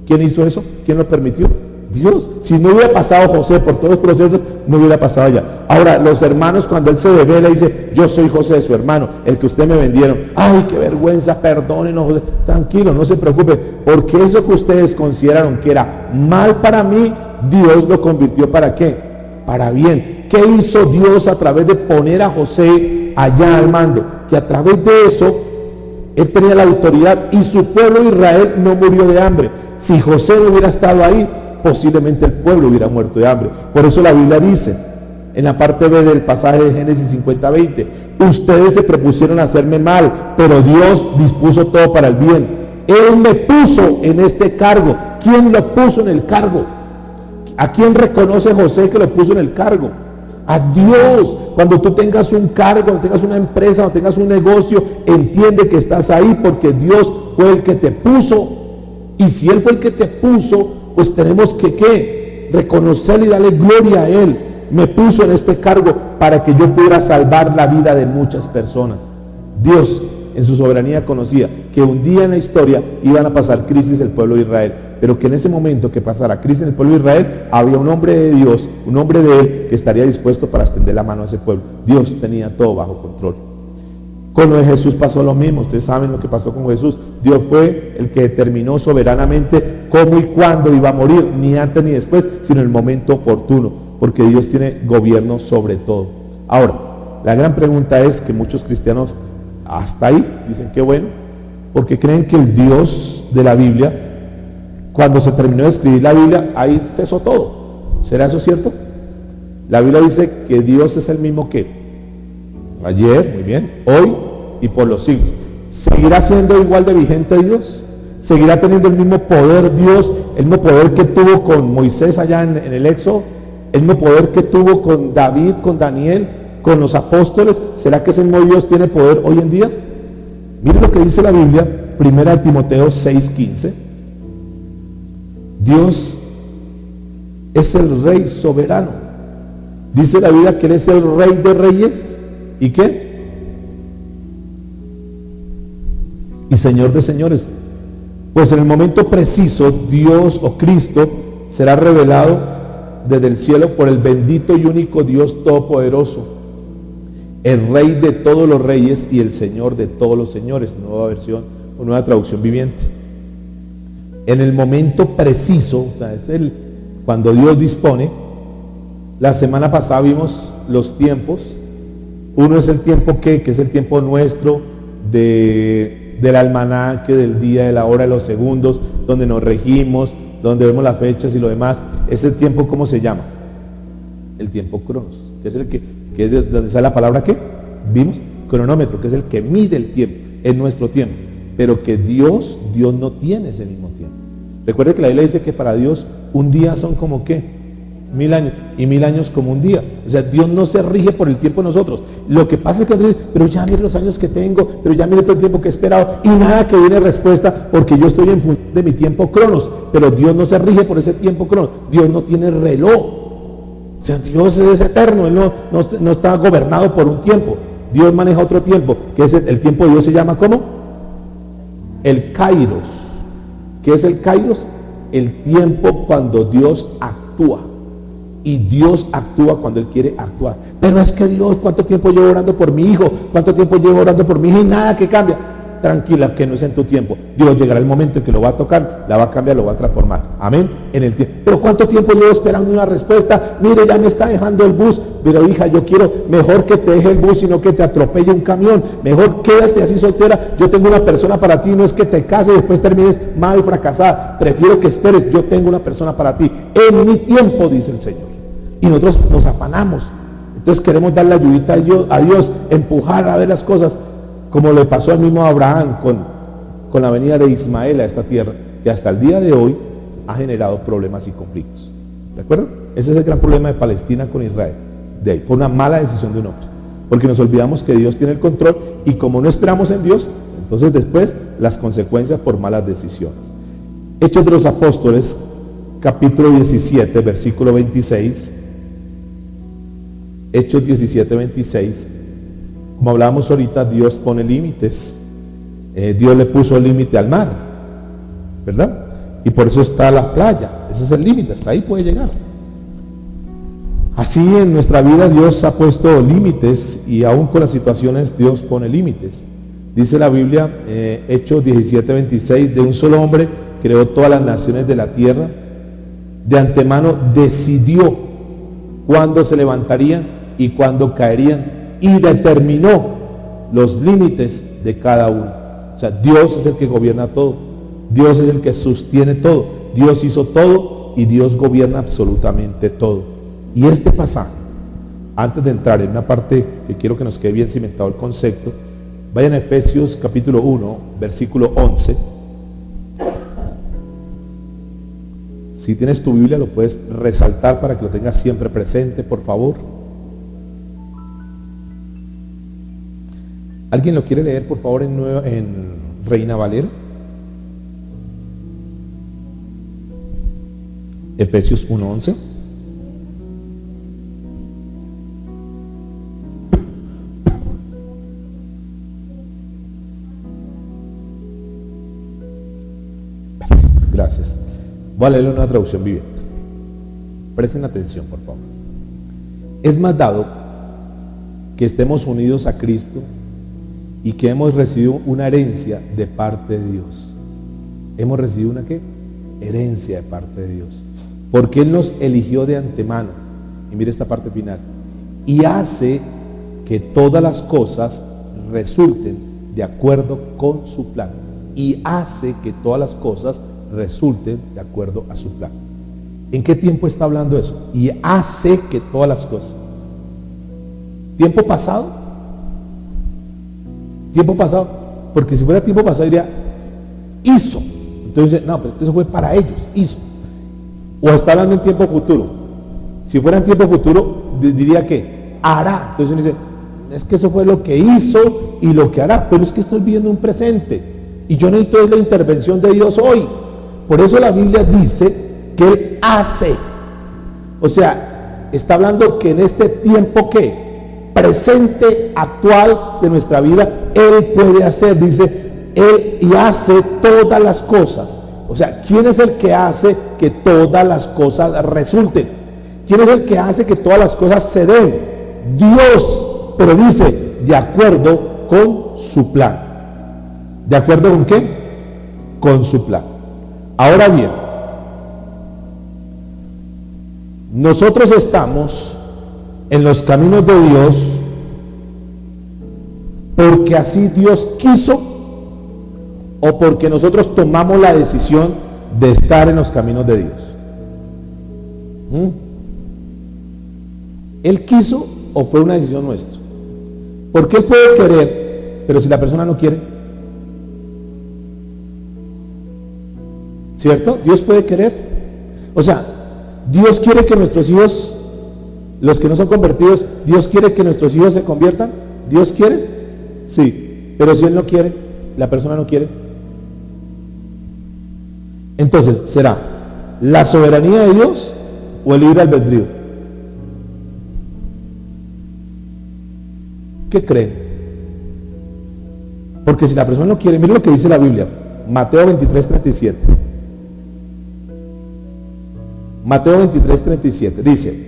¿Quién hizo eso? ¿Quién lo permitió? Dios. Si no hubiera pasado José por todos los procesos, no hubiera pasado allá. Ahora, los hermanos, cuando él se devela, dice, yo soy José, su hermano, el que usted me vendieron. Ay, qué vergüenza, perdónenos, José. Tranquilo, no se preocupe, porque eso que ustedes consideraron que era mal para mí, Dios lo convirtió ¿para qué? Para bien. ¿Qué hizo Dios a través de poner a José allá al mando? Que a través de eso él tenía la autoridad y su pueblo Israel no murió de hambre. Si José no hubiera estado ahí, posiblemente el pueblo hubiera muerto de hambre. Por eso la Biblia dice, en la parte B del pasaje de Génesis 50:20, ustedes se propusieron hacerme mal, pero Dios dispuso todo para el bien. Él me puso en este cargo. ¿Quién lo puso en el cargo? ¿A quién reconoce José que lo puso en el cargo? A Dios. Cuando tú tengas un cargo, cuando tengas una empresa, cuando tengas un negocio, entiende que estás ahí porque Dios fue el que te puso. Y si Él fue el que te puso, pues tenemos que ¿qué? Reconocerle y darle gloria a Él. Me puso en este cargo para que yo pudiera salvar la vida de muchas personas. Dios en su soberanía conocía que un día en la historia iban a pasar crisis el pueblo de Israel. pero que en ese momento que pasara crisis en el pueblo de Israel, había un hombre de Dios, un hombre de Él, que estaría dispuesto para extender la mano a ese pueblo. Dios tenía todo bajo control. Con lo de Jesús pasó lo mismo. Ustedes saben lo que pasó con Jesús. Dios fue el que determinó soberanamente cómo y cuándo iba a morir, ni antes ni después, sino en el momento oportuno, porque Dios tiene gobierno sobre todo. Ahora, la gran pregunta es que muchos cristianos hasta ahí dicen que bueno, porque creen que el Dios de la Biblia, cuando se terminó de escribir la Biblia, ahí cesó todo. ¿Será eso cierto? La Biblia dice que Dios es el mismo que ayer, muy bien, hoy y por los siglos. ¿Seguirá siendo igual de vigente Dios? ¿Seguirá teniendo el mismo poder Dios, el mismo poder que tuvo con Moisés allá en el Éxodo? ¿El mismo poder que tuvo con David, con Daniel, con los apóstoles? ¿Será que ese mismo Dios tiene poder hoy en día? Miren lo que dice la Biblia, 1 Timoteo 6:15. Dios es el Rey soberano. Dice la Biblia que Él es el Rey de reyes. ¿Y qué? Y Señor de señores. Pues en el momento preciso, Dios o Cristo será revelado desde el cielo por el bendito y único Dios todopoderoso, el Rey de todos los reyes y el Señor de todos los señores. Nueva versión o nueva traducción viviente. En el momento preciso, o sea, es cuando Dios dispone. La semana pasada vimos los tiempos. Uno es el tiempo que es el tiempo nuestro del almanaque, del día, de la hora, de los segundos, donde nos regimos, donde vemos las fechas y lo demás. Ese tiempo, ¿cómo se llama? El tiempo cronos, que es el que es de donde sale la palabra ¿qué? Vimos, cronómetro, que es el que mide el tiempo, es nuestro tiempo. Pero que Dios no tiene ese mismo tiempo. Recuerde que la Biblia dice que para Dios un día son como ¿qué? 1000 años, y 1000 años como un día. O sea, Dios no se rige por el tiempo de nosotros. Lo que pasa es que Dios dice, pero ya mire los años que tengo, pero ya mire todo el tiempo que he esperado, y nada que viene respuesta, porque yo estoy en función de mi tiempo cronos. Pero Dios no se rige por ese tiempo cronos. Dios no tiene reloj. O sea, Dios es eterno. Él no está gobernado por un tiempo. Dios maneja otro tiempo, que es el tiempo de Dios. Se llama ¿cómo? El Kairos. ¿Qué es el Kairos? El tiempo cuando Dios actúa. Y Dios actúa cuando Él quiere actuar. Pero es que Dios, ¿cuánto tiempo llevo orando por mi hijo? ¿Cuánto tiempo llevo orando por mi hija? Y nada que cambia. Tranquila, que no es en tu tiempo. Dios llegará el momento en que lo va a tocar, la va a cambiar, lo va a transformar. Amén. En el tiempo. Pero ¿cuánto tiempo llevo esperando una respuesta? Mire, ya me está dejando el bus. Pero hija, yo quiero mejor que te deje el bus, sino que te atropelle un camión. Mejor quédate así soltera. Yo tengo una persona para ti. No es que te cases y después termines mal y fracasada. Prefiero que esperes. Yo tengo una persona para ti. En mi tiempo, dice el Señor. Y nosotros nos afanamos. Entonces queremos dar la ayudita a Dios, empujar a ver las cosas, como le pasó al mismo Abraham con la venida de Ismael a esta tierra, que hasta el día de hoy ha generado problemas y conflictos. ¿Recuerdan? Ese es el gran problema de Palestina con Israel, de ahí, por una mala decisión de un hombre. Porque nos olvidamos que Dios tiene el control, y como no esperamos en Dios, entonces después las consecuencias por malas decisiones. Hechos de los Apóstoles, capítulo 17, versículo 26. Hechos 17, 26. Como hablábamos ahorita, Dios pone límites. Dios le puso límite al mar, ¿verdad? Y por eso está la playa. Ese es el límite, hasta ahí puede llegar. Así en nuestra vida Dios ha puesto límites, y aún con las situaciones Dios pone límites. Dice la Biblia, Hechos 17, 26, de un solo hombre creó todas las naciones de la tierra. De antemano decidió cuándo se levantarían y cuándo caerían, y determinó los límites de cada uno. O sea, Dios es el que gobierna todo. Dios es el que sostiene todo. Dios hizo todo y Dios gobierna absolutamente todo. Y este pasaje, antes de entrar en una parte que quiero que nos quede bien cimentado el concepto, vayan a Efesios capítulo 1, versículo 11. Si tienes tu Biblia, lo puedes resaltar para que lo tengas siempre presente, por favor. ¿Alguien lo quiere leer, por favor, en Reina Valera? Efesios 1:11. Gracias. Voy a leerle una traducción viviente. Presten atención, por favor. Es más dado que estemos unidos a Cristo y que hemos recibido una herencia de parte de Dios. ¿Hemos recibido una qué? Herencia de parte de Dios. Porque Él nos eligió de antemano. Y mire esta parte final. Y hace que todas las cosas resulten de acuerdo con su plan. Y hace que todas las cosas resulten de acuerdo a su plan. ¿En qué tiempo está hablando eso? Y hace que todas las cosas. ¿Tiempo pasado? ¿Tiempo pasado? Porque si fuera tiempo pasado diría, hizo. Entonces, no, pero eso fue para ellos, hizo. O está hablando en tiempo futuro. Si fuera en tiempo futuro, diría que hará. Entonces uno dice, es que eso fue lo que hizo y lo que hará. Pero es que estoy viviendo un presente. Y yo necesito es la intervención de Dios hoy. Por eso la Biblia dice que Él hace. O sea, está hablando que en este tiempo que presente, actual de nuestra vida, Él puede hacer, dice, Él y hace todas las cosas. O sea, ¿quién es el que hace que todas las cosas resulten? ¿Quién es el que hace que todas las cosas se den? Dios. Pero dice, de acuerdo con su plan. ¿De acuerdo con qué? Con su plan. Ahora bien, nosotros estamos en los caminos de Dios porque así Dios quiso o porque nosotros tomamos la decisión de estar en los caminos de Dios. ¿Él quiso o fue una decisión nuestra? Porque Él puede querer, pero si la persona no quiere, ¿cierto? Dios puede querer. O sea, Dios quiere que nuestros hijos, los que no son convertidos, Dios quiere que nuestros hijos se conviertan. ¿Dios quiere? Sí. Pero si Él no quiere, la persona no quiere. Entonces, ¿será la soberanía de Dios o el libre albedrío? ¿Qué creen? Porque si la persona no quiere, miren lo que dice la Biblia, Mateo 23:37. Mateo 23:37 dice,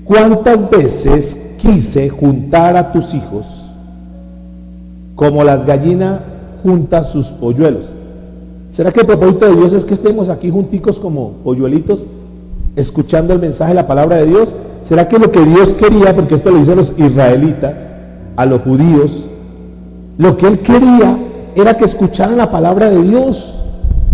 ¿cuántas veces quise juntar a tus hijos como las gallinas juntan sus polluelos? ¿Será que el propósito de Dios es que estemos aquí junticos como polluelitos, escuchando el mensaje de la palabra de Dios? ¿Será que lo que Dios quería, porque esto lo dicen los israelitas, a los judíos, lo que Él quería era que escucharan la palabra de Dios,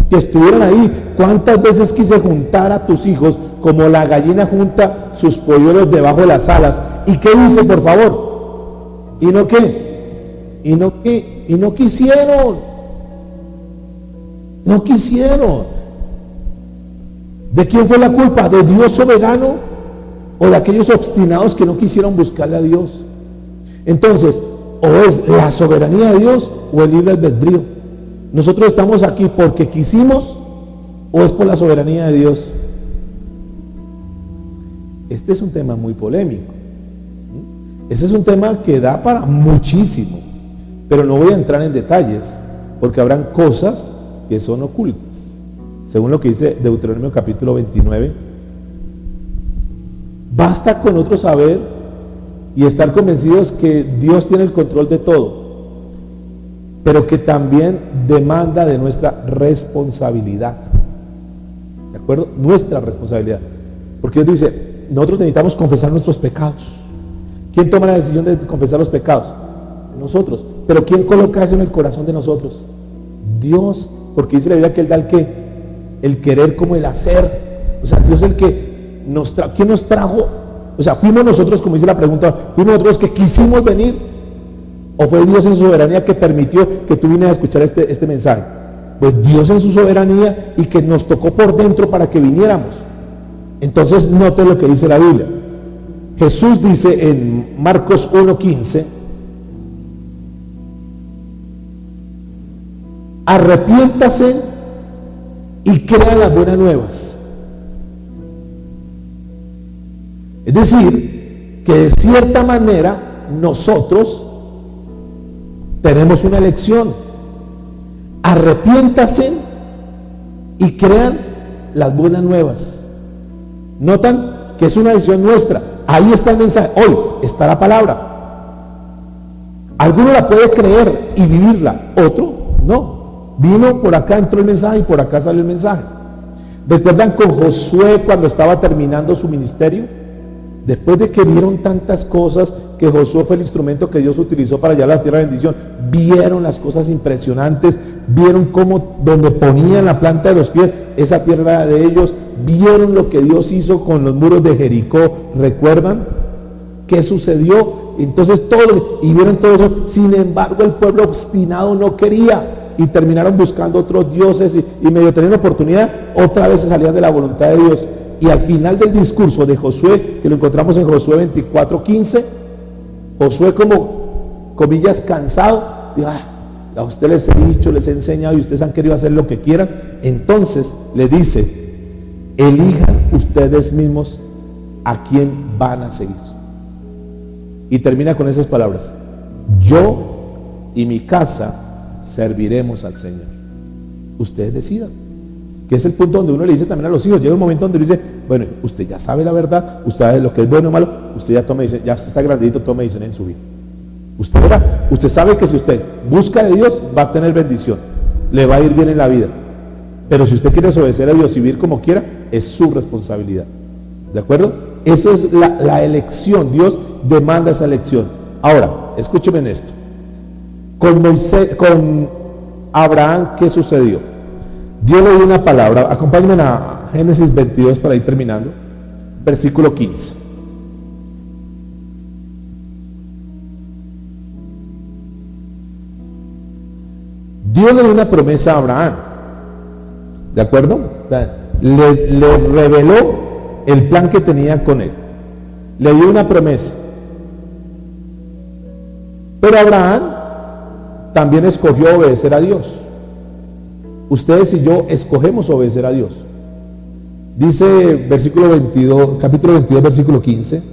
que estuvieran ahí? ¿Cuántas veces quise juntar a tus hijos como la gallina junta sus polluelos debajo de las alas? ¿Y qué dice, por favor? ¿Y no qué? ¿Y no qué? ¿Y no quisieron? No quisieron. ¿De quién fue la culpa? ¿De Dios soberano o de aquellos obstinados que no quisieron buscarle a Dios? Entonces, o es la soberanía de Dios o el libre albedrío. Nosotros estamos aquí porque quisimos o es por la soberanía de Dios. Este es un tema muy polémico. Este es un tema que da para muchísimo, pero no voy a entrar en detalles porque habrán cosas que son ocultas. Según lo que dice Deuteronomio capítulo 29, basta con nosotros saber y estar convencidos que Dios tiene el control de todo, pero que también demanda de nuestra responsabilidad. ¿De acuerdo? Nuestra responsabilidad. Porque Dios dice, nosotros necesitamos confesar nuestros pecados. ¿Quién toma la decisión de confesar los pecados? Nosotros. Pero ¿quién coloca eso en el corazón de nosotros? Dios. Porque dice la Biblia que Él da el qué, el querer como el hacer. O sea, Dios es el que nos trajo. ¿Quién nos trajo? O sea, fuimos nosotros, como dice la pregunta, fuimos nosotros que quisimos venir, o fue Dios en su soberanía que permitió que tú vinieras a escuchar este mensaje. Pues Dios en su soberanía y que nos tocó por dentro para que viniéramos. Entonces note lo que dice la Biblia. Jesús dice en Marcos 1:15, arrepiéntase y crean las buenas nuevas. Es decir, que de cierta manera nosotros tenemos una elección. Arrepiéntase y crean las buenas nuevas. Notan que es una decisión nuestra. Ahí está el mensaje. Hoy está la palabra. Alguno la puede creer y vivirla, otro no. Vino por acá, entró el mensaje y por acá salió el mensaje. ¿Recuerdan con Josué cuando estaba terminando su ministerio? Después de que vieron tantas cosas, que Josué fue el instrumento que Dios utilizó para llevar a la tierra de bendición, vieron las cosas impresionantes, vieron cómo donde ponían la planta de los pies, esa tierra era de ellos, vieron lo que Dios hizo con los muros de Jericó, ¿recuerdan? ¿Qué sucedió? Entonces todo, y vieron todo eso. Sin embargo, el pueblo obstinado no quería, y terminaron buscando otros dioses, y medio teniendo oportunidad, otra vez se salían de la voluntad de Dios. Y al final del discurso de Josué, que lo encontramos en Josué 24:15, Josué, como comillas cansado, dijo: a ustedes les he dicho, les he enseñado y ustedes han querido hacer lo que quieran. Entonces le dice: elijan ustedes mismos a quién van a seguir. Y termina con esas palabras: yo y mi casa serviremos al Señor. Ustedes decidan. Que es el punto donde uno le dice también a los hijos. Llega un momento donde uno dice: bueno, usted ya sabe la verdad, usted sabe lo que es bueno o malo, usted ya tome, ya usted está grandito, tome decisiones en su vida. Usted sabe que si usted busca de Dios, va a tener bendición, le va a ir bien en la vida. Pero si usted quiere obedecer a Dios y vivir como quiera, es su responsabilidad. ¿De acuerdo? Esa es la elección. Dios demanda esa elección. Ahora, escúcheme en esto. Con Abraham, ¿qué sucedió? Dios le dio una palabra. Acompáñenme a Génesis 22 para ir terminando. Versículo 15. Dios le dio una promesa a Abraham. ¿De acuerdo? O sea, le reveló el plan que tenía con él. Le dio una promesa. Pero Abraham también escogió obedecer a Dios. Ustedes y yo escogemos obedecer a Dios. Dice versículo 22, capítulo 22, versículo 15.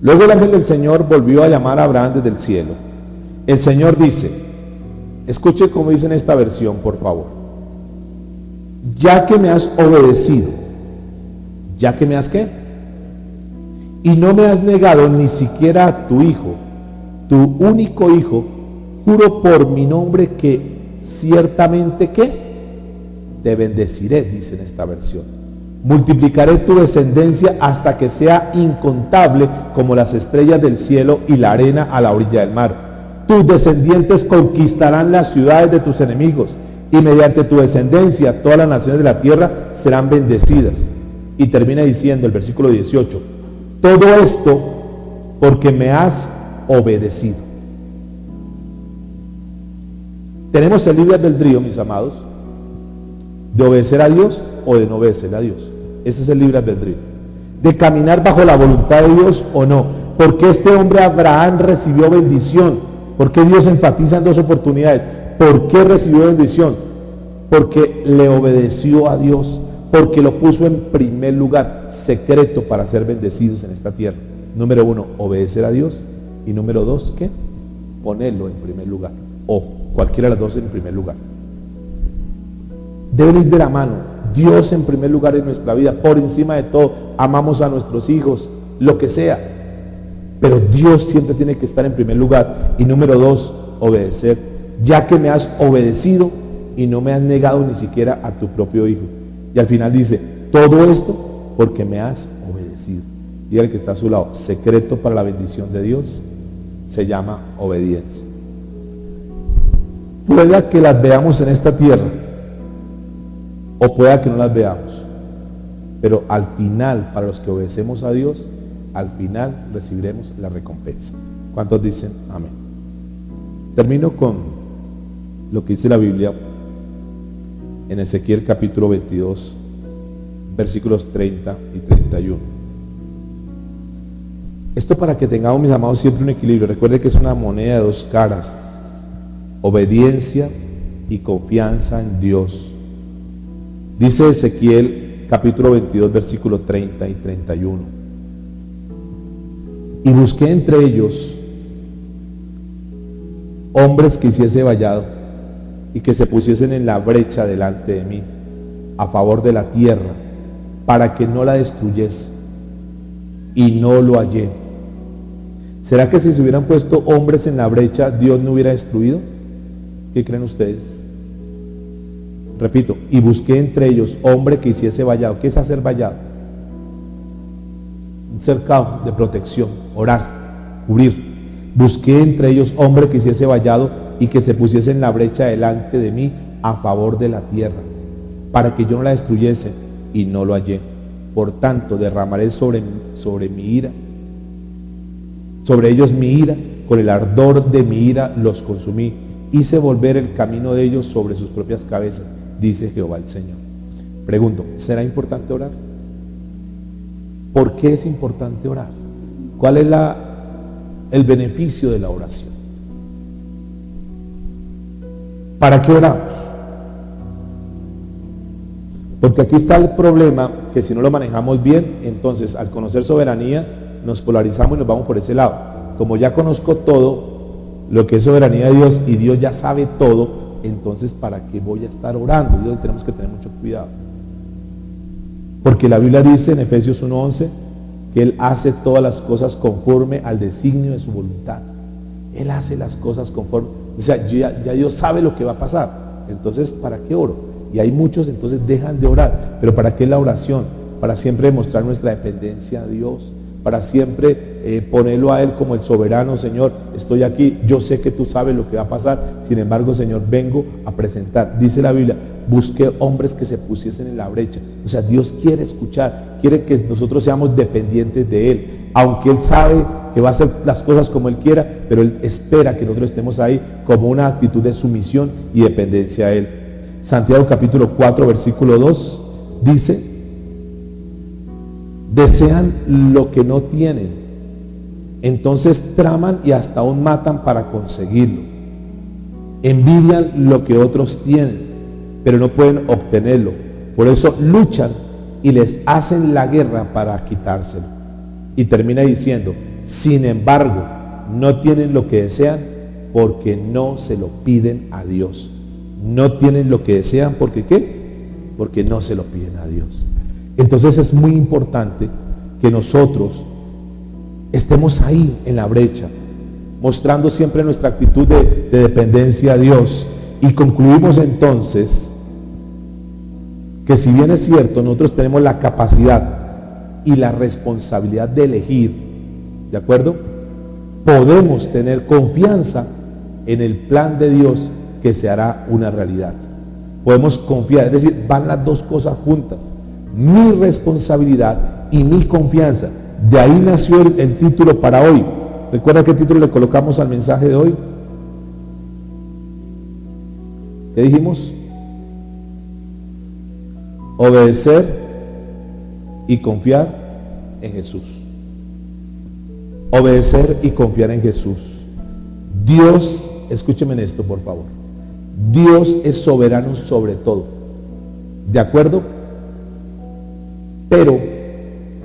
Luego el ángel del Señor volvió a llamar a Abraham desde el cielo. El Señor dice, escuche cómo dice en esta versión, por favor: ya que me has obedecido, ya que me has ¿qué? Y no me has negado ni siquiera a tu hijo, tu único hijo, juro por mi nombre que ciertamente ¿qué? Te bendeciré, dice en esta versión. Multiplicaré tu descendencia hasta que sea incontable como las estrellas del cielo y la arena a la orilla del mar. Tus descendientes conquistarán las ciudades de tus enemigos, y mediante tu descendencia todas las naciones de la tierra serán bendecidas. Y termina diciendo el versículo 18: todo esto porque me has obedecido. Tenemos el libre albedrío, mis amados, de obedecer a Dios o de no obedecer a Dios. Ese es el libre albedrío. De caminar bajo la voluntad de Dios o no. Porque este hombre Abraham recibió bendición. Porque Dios enfatiza en dos oportunidades. ¿Por qué recibió bendición? Porque le obedeció a Dios. Porque lo puso en primer lugar, secreto para ser bendecidos en esta tierra. Número 1, obedecer a Dios. Y número 2, ¿qué? Ponerlo en primer lugar. O cualquiera de las dos en primer lugar. Deben ir de la mano. Dios en primer lugar en nuestra vida, por encima de todo. Amamos a nuestros hijos, lo que sea, pero Dios siempre tiene que estar en primer lugar. Y número 2, obedecer. Ya que me has obedecido y no me has negado ni siquiera a tu propio hijo. Y al final dice, todo esto porque me has obedecido. Dígale que está a su lado: secreto para la bendición de Dios se llama obediencia. Pueda que las veamos en esta tierra o pueda que no las veamos, pero al final, para los que obedecemos a Dios, al final recibiremos la recompensa. ¿Cuántos dicen amén? Termino con lo que dice la Biblia en Ezequiel capítulo 22, versículos 30 y 31. Esto para que tengamos, mis amados, siempre un equilibrio. Recuerde que es una moneda de dos caras: obediencia y confianza en Dios. Dice Ezequiel capítulo 22, versículos 30 y 31. Y busqué entre ellos hombres que hiciese vallado y que se pusiesen en la brecha delante de mí, a favor de la tierra, para que no la destruyese, y no lo hallé. ¿Será que si se hubieran puesto hombres en la brecha, Dios no hubiera destruido? ¿Qué creen ustedes? Repito, y busqué entre ellos hombre que hiciese vallado. ¿Qué es hacer vallado? Un cercado de protección, orar, cubrir. Busqué entre ellos hombre que hiciese vallado y que se pusiese en la brecha delante de mí a favor de la tierra, para que yo no la destruyese, y no lo hallé. Por tanto, derramaré sobre mi ira, sobre ellos mi ira, con el ardor de mi ira los consumí. Hice volver el camino de ellos sobre sus propias cabezas, dice Jehová el Señor. Pregunto, ¿será importante orar? ¿Por qué es importante orar? ¿Cuál es el beneficio de la oración? ¿Para qué oramos? Porque aquí está el problema, que si no lo manejamos bien, entonces al conocer soberanía nos polarizamos y nos vamos por ese lado. Como ya conozco todo lo que es soberanía de Dios y Dios ya sabe todo, entonces ¿para qué voy a estar orando? Y donde tenemos que tener mucho cuidado. Porque la Biblia dice en Efesios 1:11 que Él hace todas las cosas conforme al designio de su voluntad. Él hace las cosas conforme, o sea, ya Dios sabe lo que va a pasar. Entonces, ¿para qué oro? Y hay muchos entonces dejan de orar. ¿Pero para qué la oración? Para siempre demostrar nuestra dependencia a Dios, para siempre ponerlo a Él como el soberano. Señor, estoy aquí, yo sé que tú sabes lo que va a pasar, sin embargo, Señor, vengo a presentar. Dice la Biblia, busqué hombres que se pusiesen en la brecha. O sea, Dios quiere escuchar, quiere que nosotros seamos dependientes de Él, aunque Él sabe que va a hacer las cosas como Él quiera, pero Él espera que nosotros estemos ahí como una actitud de sumisión y dependencia a Él. Santiago capítulo 4, versículo 2, dice, desean lo que no tienen, entonces traman y hasta aún matan para conseguirlo. Envidian lo que otros tienen, pero no pueden obtenerlo. Por eso luchan y les hacen la guerra para quitárselo. Y termina diciendo, sin embargo, no tienen lo que desean porque no se lo piden a Dios. No tienen lo que desean porque ¿qué? Porque no se lo piden a Dios. Entonces es muy importante que nosotros estemos ahí en la brecha, mostrando siempre nuestra actitud de dependencia a Dios. Y concluimos entonces que si bien es cierto, nosotros tenemos la capacidad y la responsabilidad de elegir, ¿de acuerdo? Podemos tener confianza en el plan de Dios que se hará una realidad. Podemos confiar, es decir, van las dos cosas juntas. Mi responsabilidad y mi confianza. De ahí nació el título para hoy. ¿Recuerda qué título le colocamos al mensaje de hoy? ¿Qué dijimos? Obedecer y confiar en Jesús. Obedecer y confiar en Jesús. Dios, escúcheme en esto por favor. Dios es soberano sobre todo. ¿De acuerdo? Pero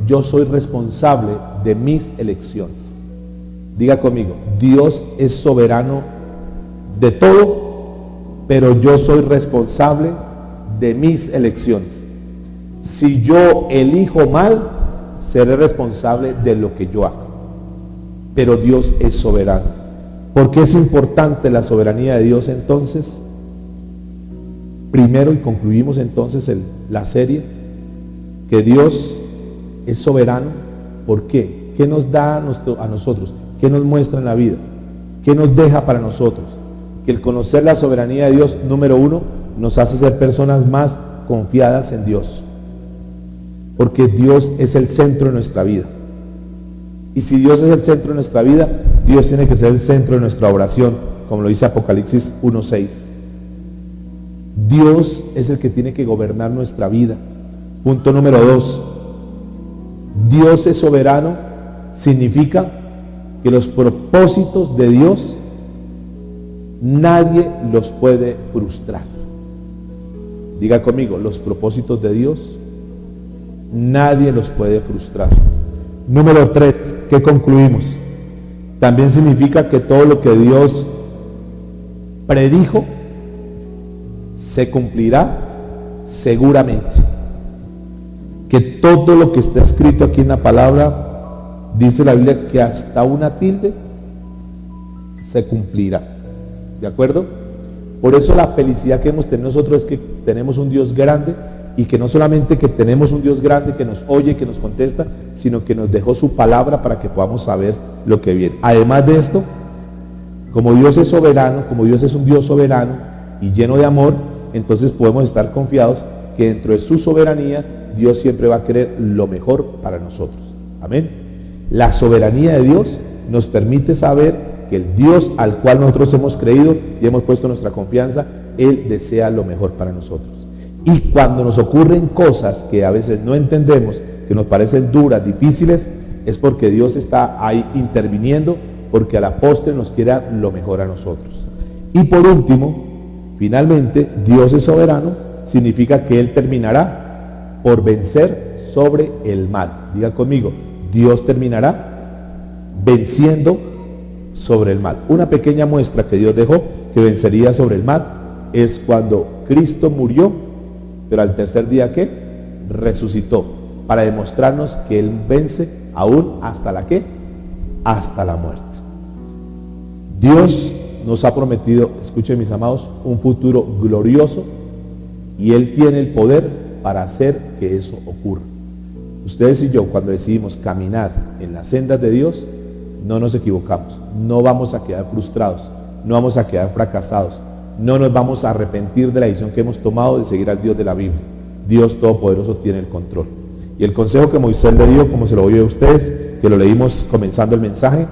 yo soy responsable de mis elecciones. Diga conmigo, Dios es soberano de todo, pero yo soy responsable de mis elecciones. Si yo elijo mal, seré responsable de lo que yo hago. Pero Dios es soberano. ¿Por qué es importante la soberanía de Dios entonces? Primero, y concluimos entonces la serie, que Dios es soberano. ¿Por qué? ¿Qué nos da a nosotros? ¿Qué nos muestra en la vida? ¿Qué nos deja para nosotros? Que el conocer la soberanía de Dios, número uno, nos hace ser personas más confiadas en Dios. Porque Dios es el centro de nuestra vida. Y si Dios es el centro de nuestra vida, Dios tiene que ser el centro de nuestra oración, como lo dice Apocalipsis 1:6. Dios es el que tiene que gobernar nuestra vida. Punto número 2. Dios es soberano, significa que los propósitos de Dios nadie los puede frustrar. Diga conmigo, los propósitos de Dios nadie los puede frustrar. Número 3, ¿qué concluimos? También significa que todo lo que Dios predijo se cumplirá seguramente que todo lo que está escrito aquí en la palabra, dice la Biblia que hasta una tilde se cumplirá. ¿De acuerdo? Por eso la felicidad que hemos tenido nosotros es que tenemos un Dios grande, y que no solamente que tenemos un Dios grande que nos oye, que nos contesta, sino que nos dejó su palabra para que podamos saber lo que viene. Además de esto, como Dios es soberano, como Dios es un Dios soberano y lleno de amor, entonces podemos estar confiados que dentro de su soberanía Dios siempre va a querer lo mejor para nosotros. Amén. La soberanía de Dios nos permite saber que el Dios al cual nosotros hemos creído y hemos puesto nuestra confianza, Él desea lo mejor para nosotros. Y cuando nos ocurren cosas que a veces no entendemos, que nos parecen duras, difíciles, es porque Dios está ahí interviniendo, porque a la postre nos quiere dar lo mejor a nosotros. Y por último, finalmente, Dios es soberano, significa que Él terminará por vencer sobre el mal. Diga conmigo, Dios terminará venciendo sobre el mal. Una pequeña muestra que Dios dejó que vencería sobre el mal es cuando Cristo murió, pero al tercer día ¿qué? Resucitó, para demostrarnos que Él vence aún hasta la ¿qué? Hasta la muerte. Dios nos ha prometido, escuchen mis amados, un futuro glorioso, y Él tiene el poder para hacer que eso ocurra. Ustedes y yo, cuando decidimos caminar en las sendas de Dios, no nos equivocamos, no vamos a quedar frustrados, no vamos a quedar fracasados, no nos vamos a arrepentir de la decisión que hemos tomado de seguir al Dios de la Biblia. Dios Todopoderoso tiene el control. Y el consejo que Moisés le dio, como se lo doy a ustedes, que lo leímos comenzando el mensaje,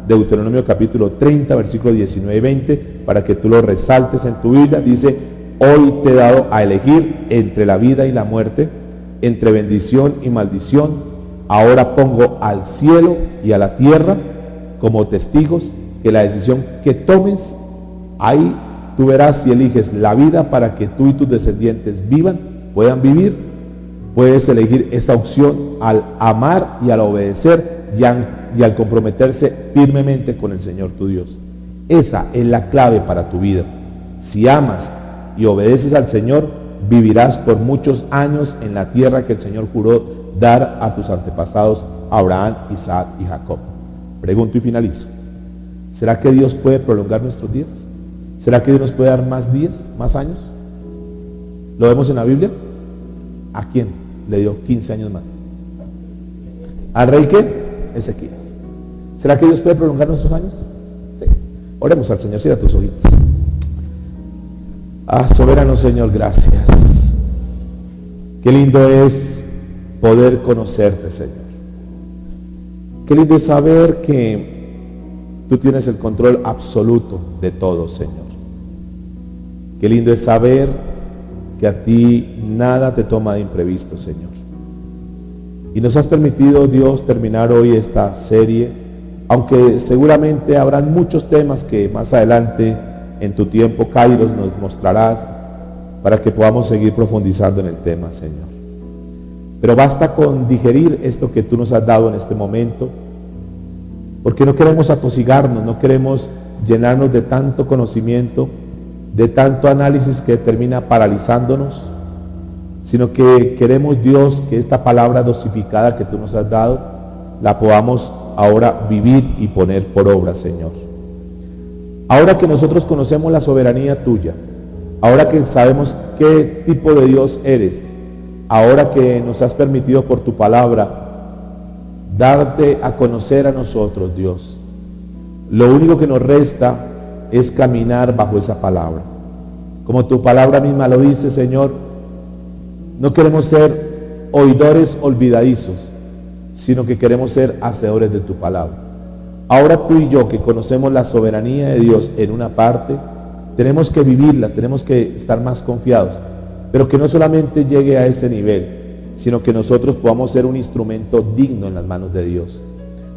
Deuteronomio capítulo 30, versículos 19 y 20, para que tú lo resaltes en tu Biblia, dice: hoy te he dado a elegir entre la vida y la muerte, entre bendición y maldición. Ahora pongo al cielo y a la tierra como testigos que la decisión que tomes, ahí tú verás si eliges la vida para que tú y tus descendientes puedan vivir. Puedes elegir esa opción al amar y al obedecer y al comprometerse firmemente con el Señor tu Dios. Esa es la clave para tu vida. Si amas y obedeces al Señor, vivirás por muchos años en la tierra que el Señor juró dar a tus antepasados Abraham, Isaac y Jacob. Pregunto y finalizo: ¿será que Dios puede prolongar nuestros días? ¿Será que Dios nos puede dar más días, más años? ¿Lo vemos en la Biblia? ¿A quién le dio 15 años más? ¿Al rey qué? Ezequías. ¿Será que Dios puede prolongar nuestros años? Sí. Oremos al Señor, cierra tus ojitos. Soberano Señor, gracias. Qué lindo es poder conocerte, Señor. Qué lindo es saber que tú tienes el control absoluto de todo, Señor. Qué lindo es saber que a ti nada te toma de imprevisto, Señor. Y nos has permitido, Dios, terminar hoy esta serie, aunque seguramente habrán muchos temas que más adelante en tu tiempo, Kairos, nos mostrarás para que podamos seguir profundizando en el tema, Señor. Pero basta con digerir esto que tú nos has dado en este momento, porque no queremos atosigarnos, no queremos llenarnos de tanto conocimiento, de tanto análisis que termina paralizándonos, sino que queremos, Dios, que esta palabra dosificada que tú nos has dado, la podamos ahora vivir y poner por obra, Señor. Ahora que nosotros conocemos la soberanía tuya, ahora que sabemos qué tipo de Dios eres, ahora que nos has permitido por tu palabra darte a conocer a nosotros, Dios, lo único que nos resta es caminar bajo esa palabra. Como tu palabra misma lo dice, Señor, no queremos ser oidores olvidadizos, sino que queremos ser hacedores de tu palabra. Ahora tú y yo, que conocemos la soberanía de Dios en una parte, tenemos que vivirla, tenemos que estar más confiados, pero que no solamente llegue a ese nivel, sino que nosotros podamos ser un instrumento digno en las manos de Dios.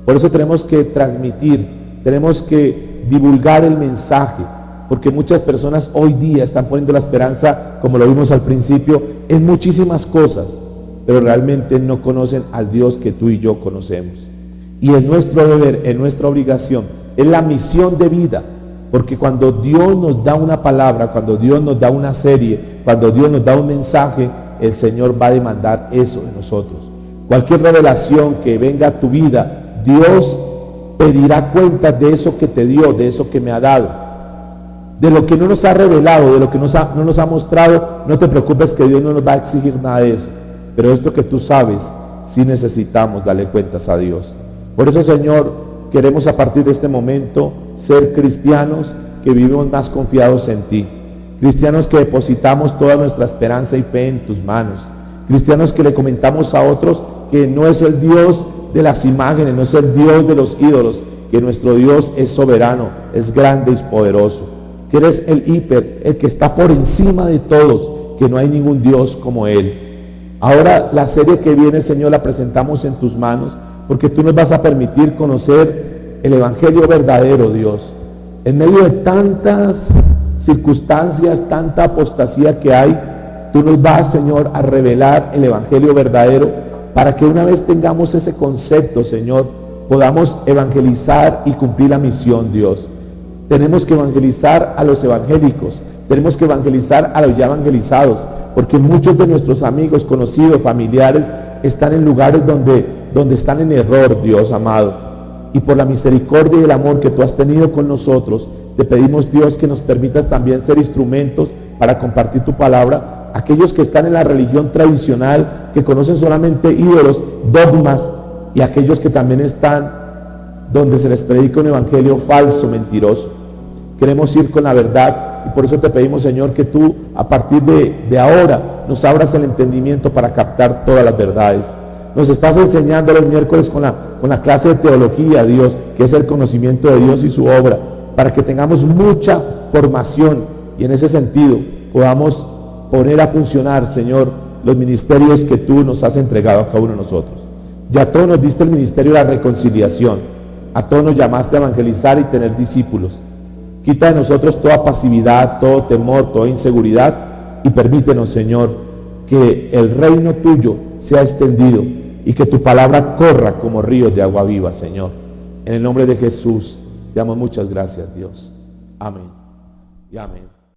Por eso tenemos que transmitir, tenemos que divulgar el mensaje, porque muchas personas hoy día están poniendo la esperanza, como lo vimos al principio, en muchísimas cosas, pero realmente no conocen al Dios que tú y yo conocemos. Y es nuestro deber, es nuestra obligación, es la misión de vida Porque cuando Dios nos da una palabra, cuando Dios nos da una serie, cuando Dios nos da un mensaje, el Señor va a demandar eso de nosotros. Cualquier revelación que venga a tu vida, Dios pedirá cuentas de eso que te dio, de eso que me ha dado. De lo que no nos ha revelado, de lo que no nos ha mostrado, no te preocupes que Dios no nos va a exigir nada de eso. Pero esto que tú sabes, sí necesitamos darle cuentas a Dios. Por eso, Señor, queremos a partir de este momento ser cristianos que vivimos más confiados en ti. Cristianos que depositamos toda nuestra esperanza y fe en tus manos. Cristianos que le comentamos a otros que no es el Dios de las imágenes, no es el Dios de los ídolos, que nuestro Dios es soberano, es grande y poderoso. Que eres el el que está por encima de todos, que no hay ningún Dios como Él. Ahora la serie que viene, Señor, la presentamos en tus manos, porque tú nos vas a permitir conocer el Evangelio verdadero, Dios. En medio de tantas circunstancias, tanta apostasía que hay, tú nos vas, Señor, a revelar el Evangelio verdadero, para que una vez tengamos ese concepto, Señor, podamos evangelizar y cumplir la misión, Dios. Tenemos que evangelizar a los evangélicos, tenemos que evangelizar a los ya evangelizados, porque muchos de nuestros amigos, conocidos, familiares, están en lugares donde están en error, Dios amado. Y por la misericordia y el amor que tú has tenido con nosotros, te pedimos, Dios, que nos permitas también ser instrumentos para compartir tu palabra. Aquellos que están en la religión tradicional, que conocen solamente ídolos, dogmas, y aquellos que también están donde se les predica un evangelio falso, mentiroso. Queremos ir con la verdad, y por eso te pedimos, Señor, que tú a partir de ahora nos abras el entendimiento para captar todas las verdades. Nos estás enseñando los miércoles con la clase de teología, Dios, que es el conocimiento de Dios y su obra, para que tengamos mucha formación y en ese sentido podamos poner a funcionar, Señor, los ministerios que tú nos has entregado a cada uno de nosotros. Ya a todos nos diste el ministerio de la reconciliación, a todos nos llamaste a evangelizar y tener discípulos. Quita de nosotros toda pasividad, todo temor, toda inseguridad, y permítenos, Señor, que el reino tuyo sea extendido y que tu palabra corra como ríos de agua viva, Señor. En el nombre de Jesús, te damos muchas gracias, Dios. Amén y amén.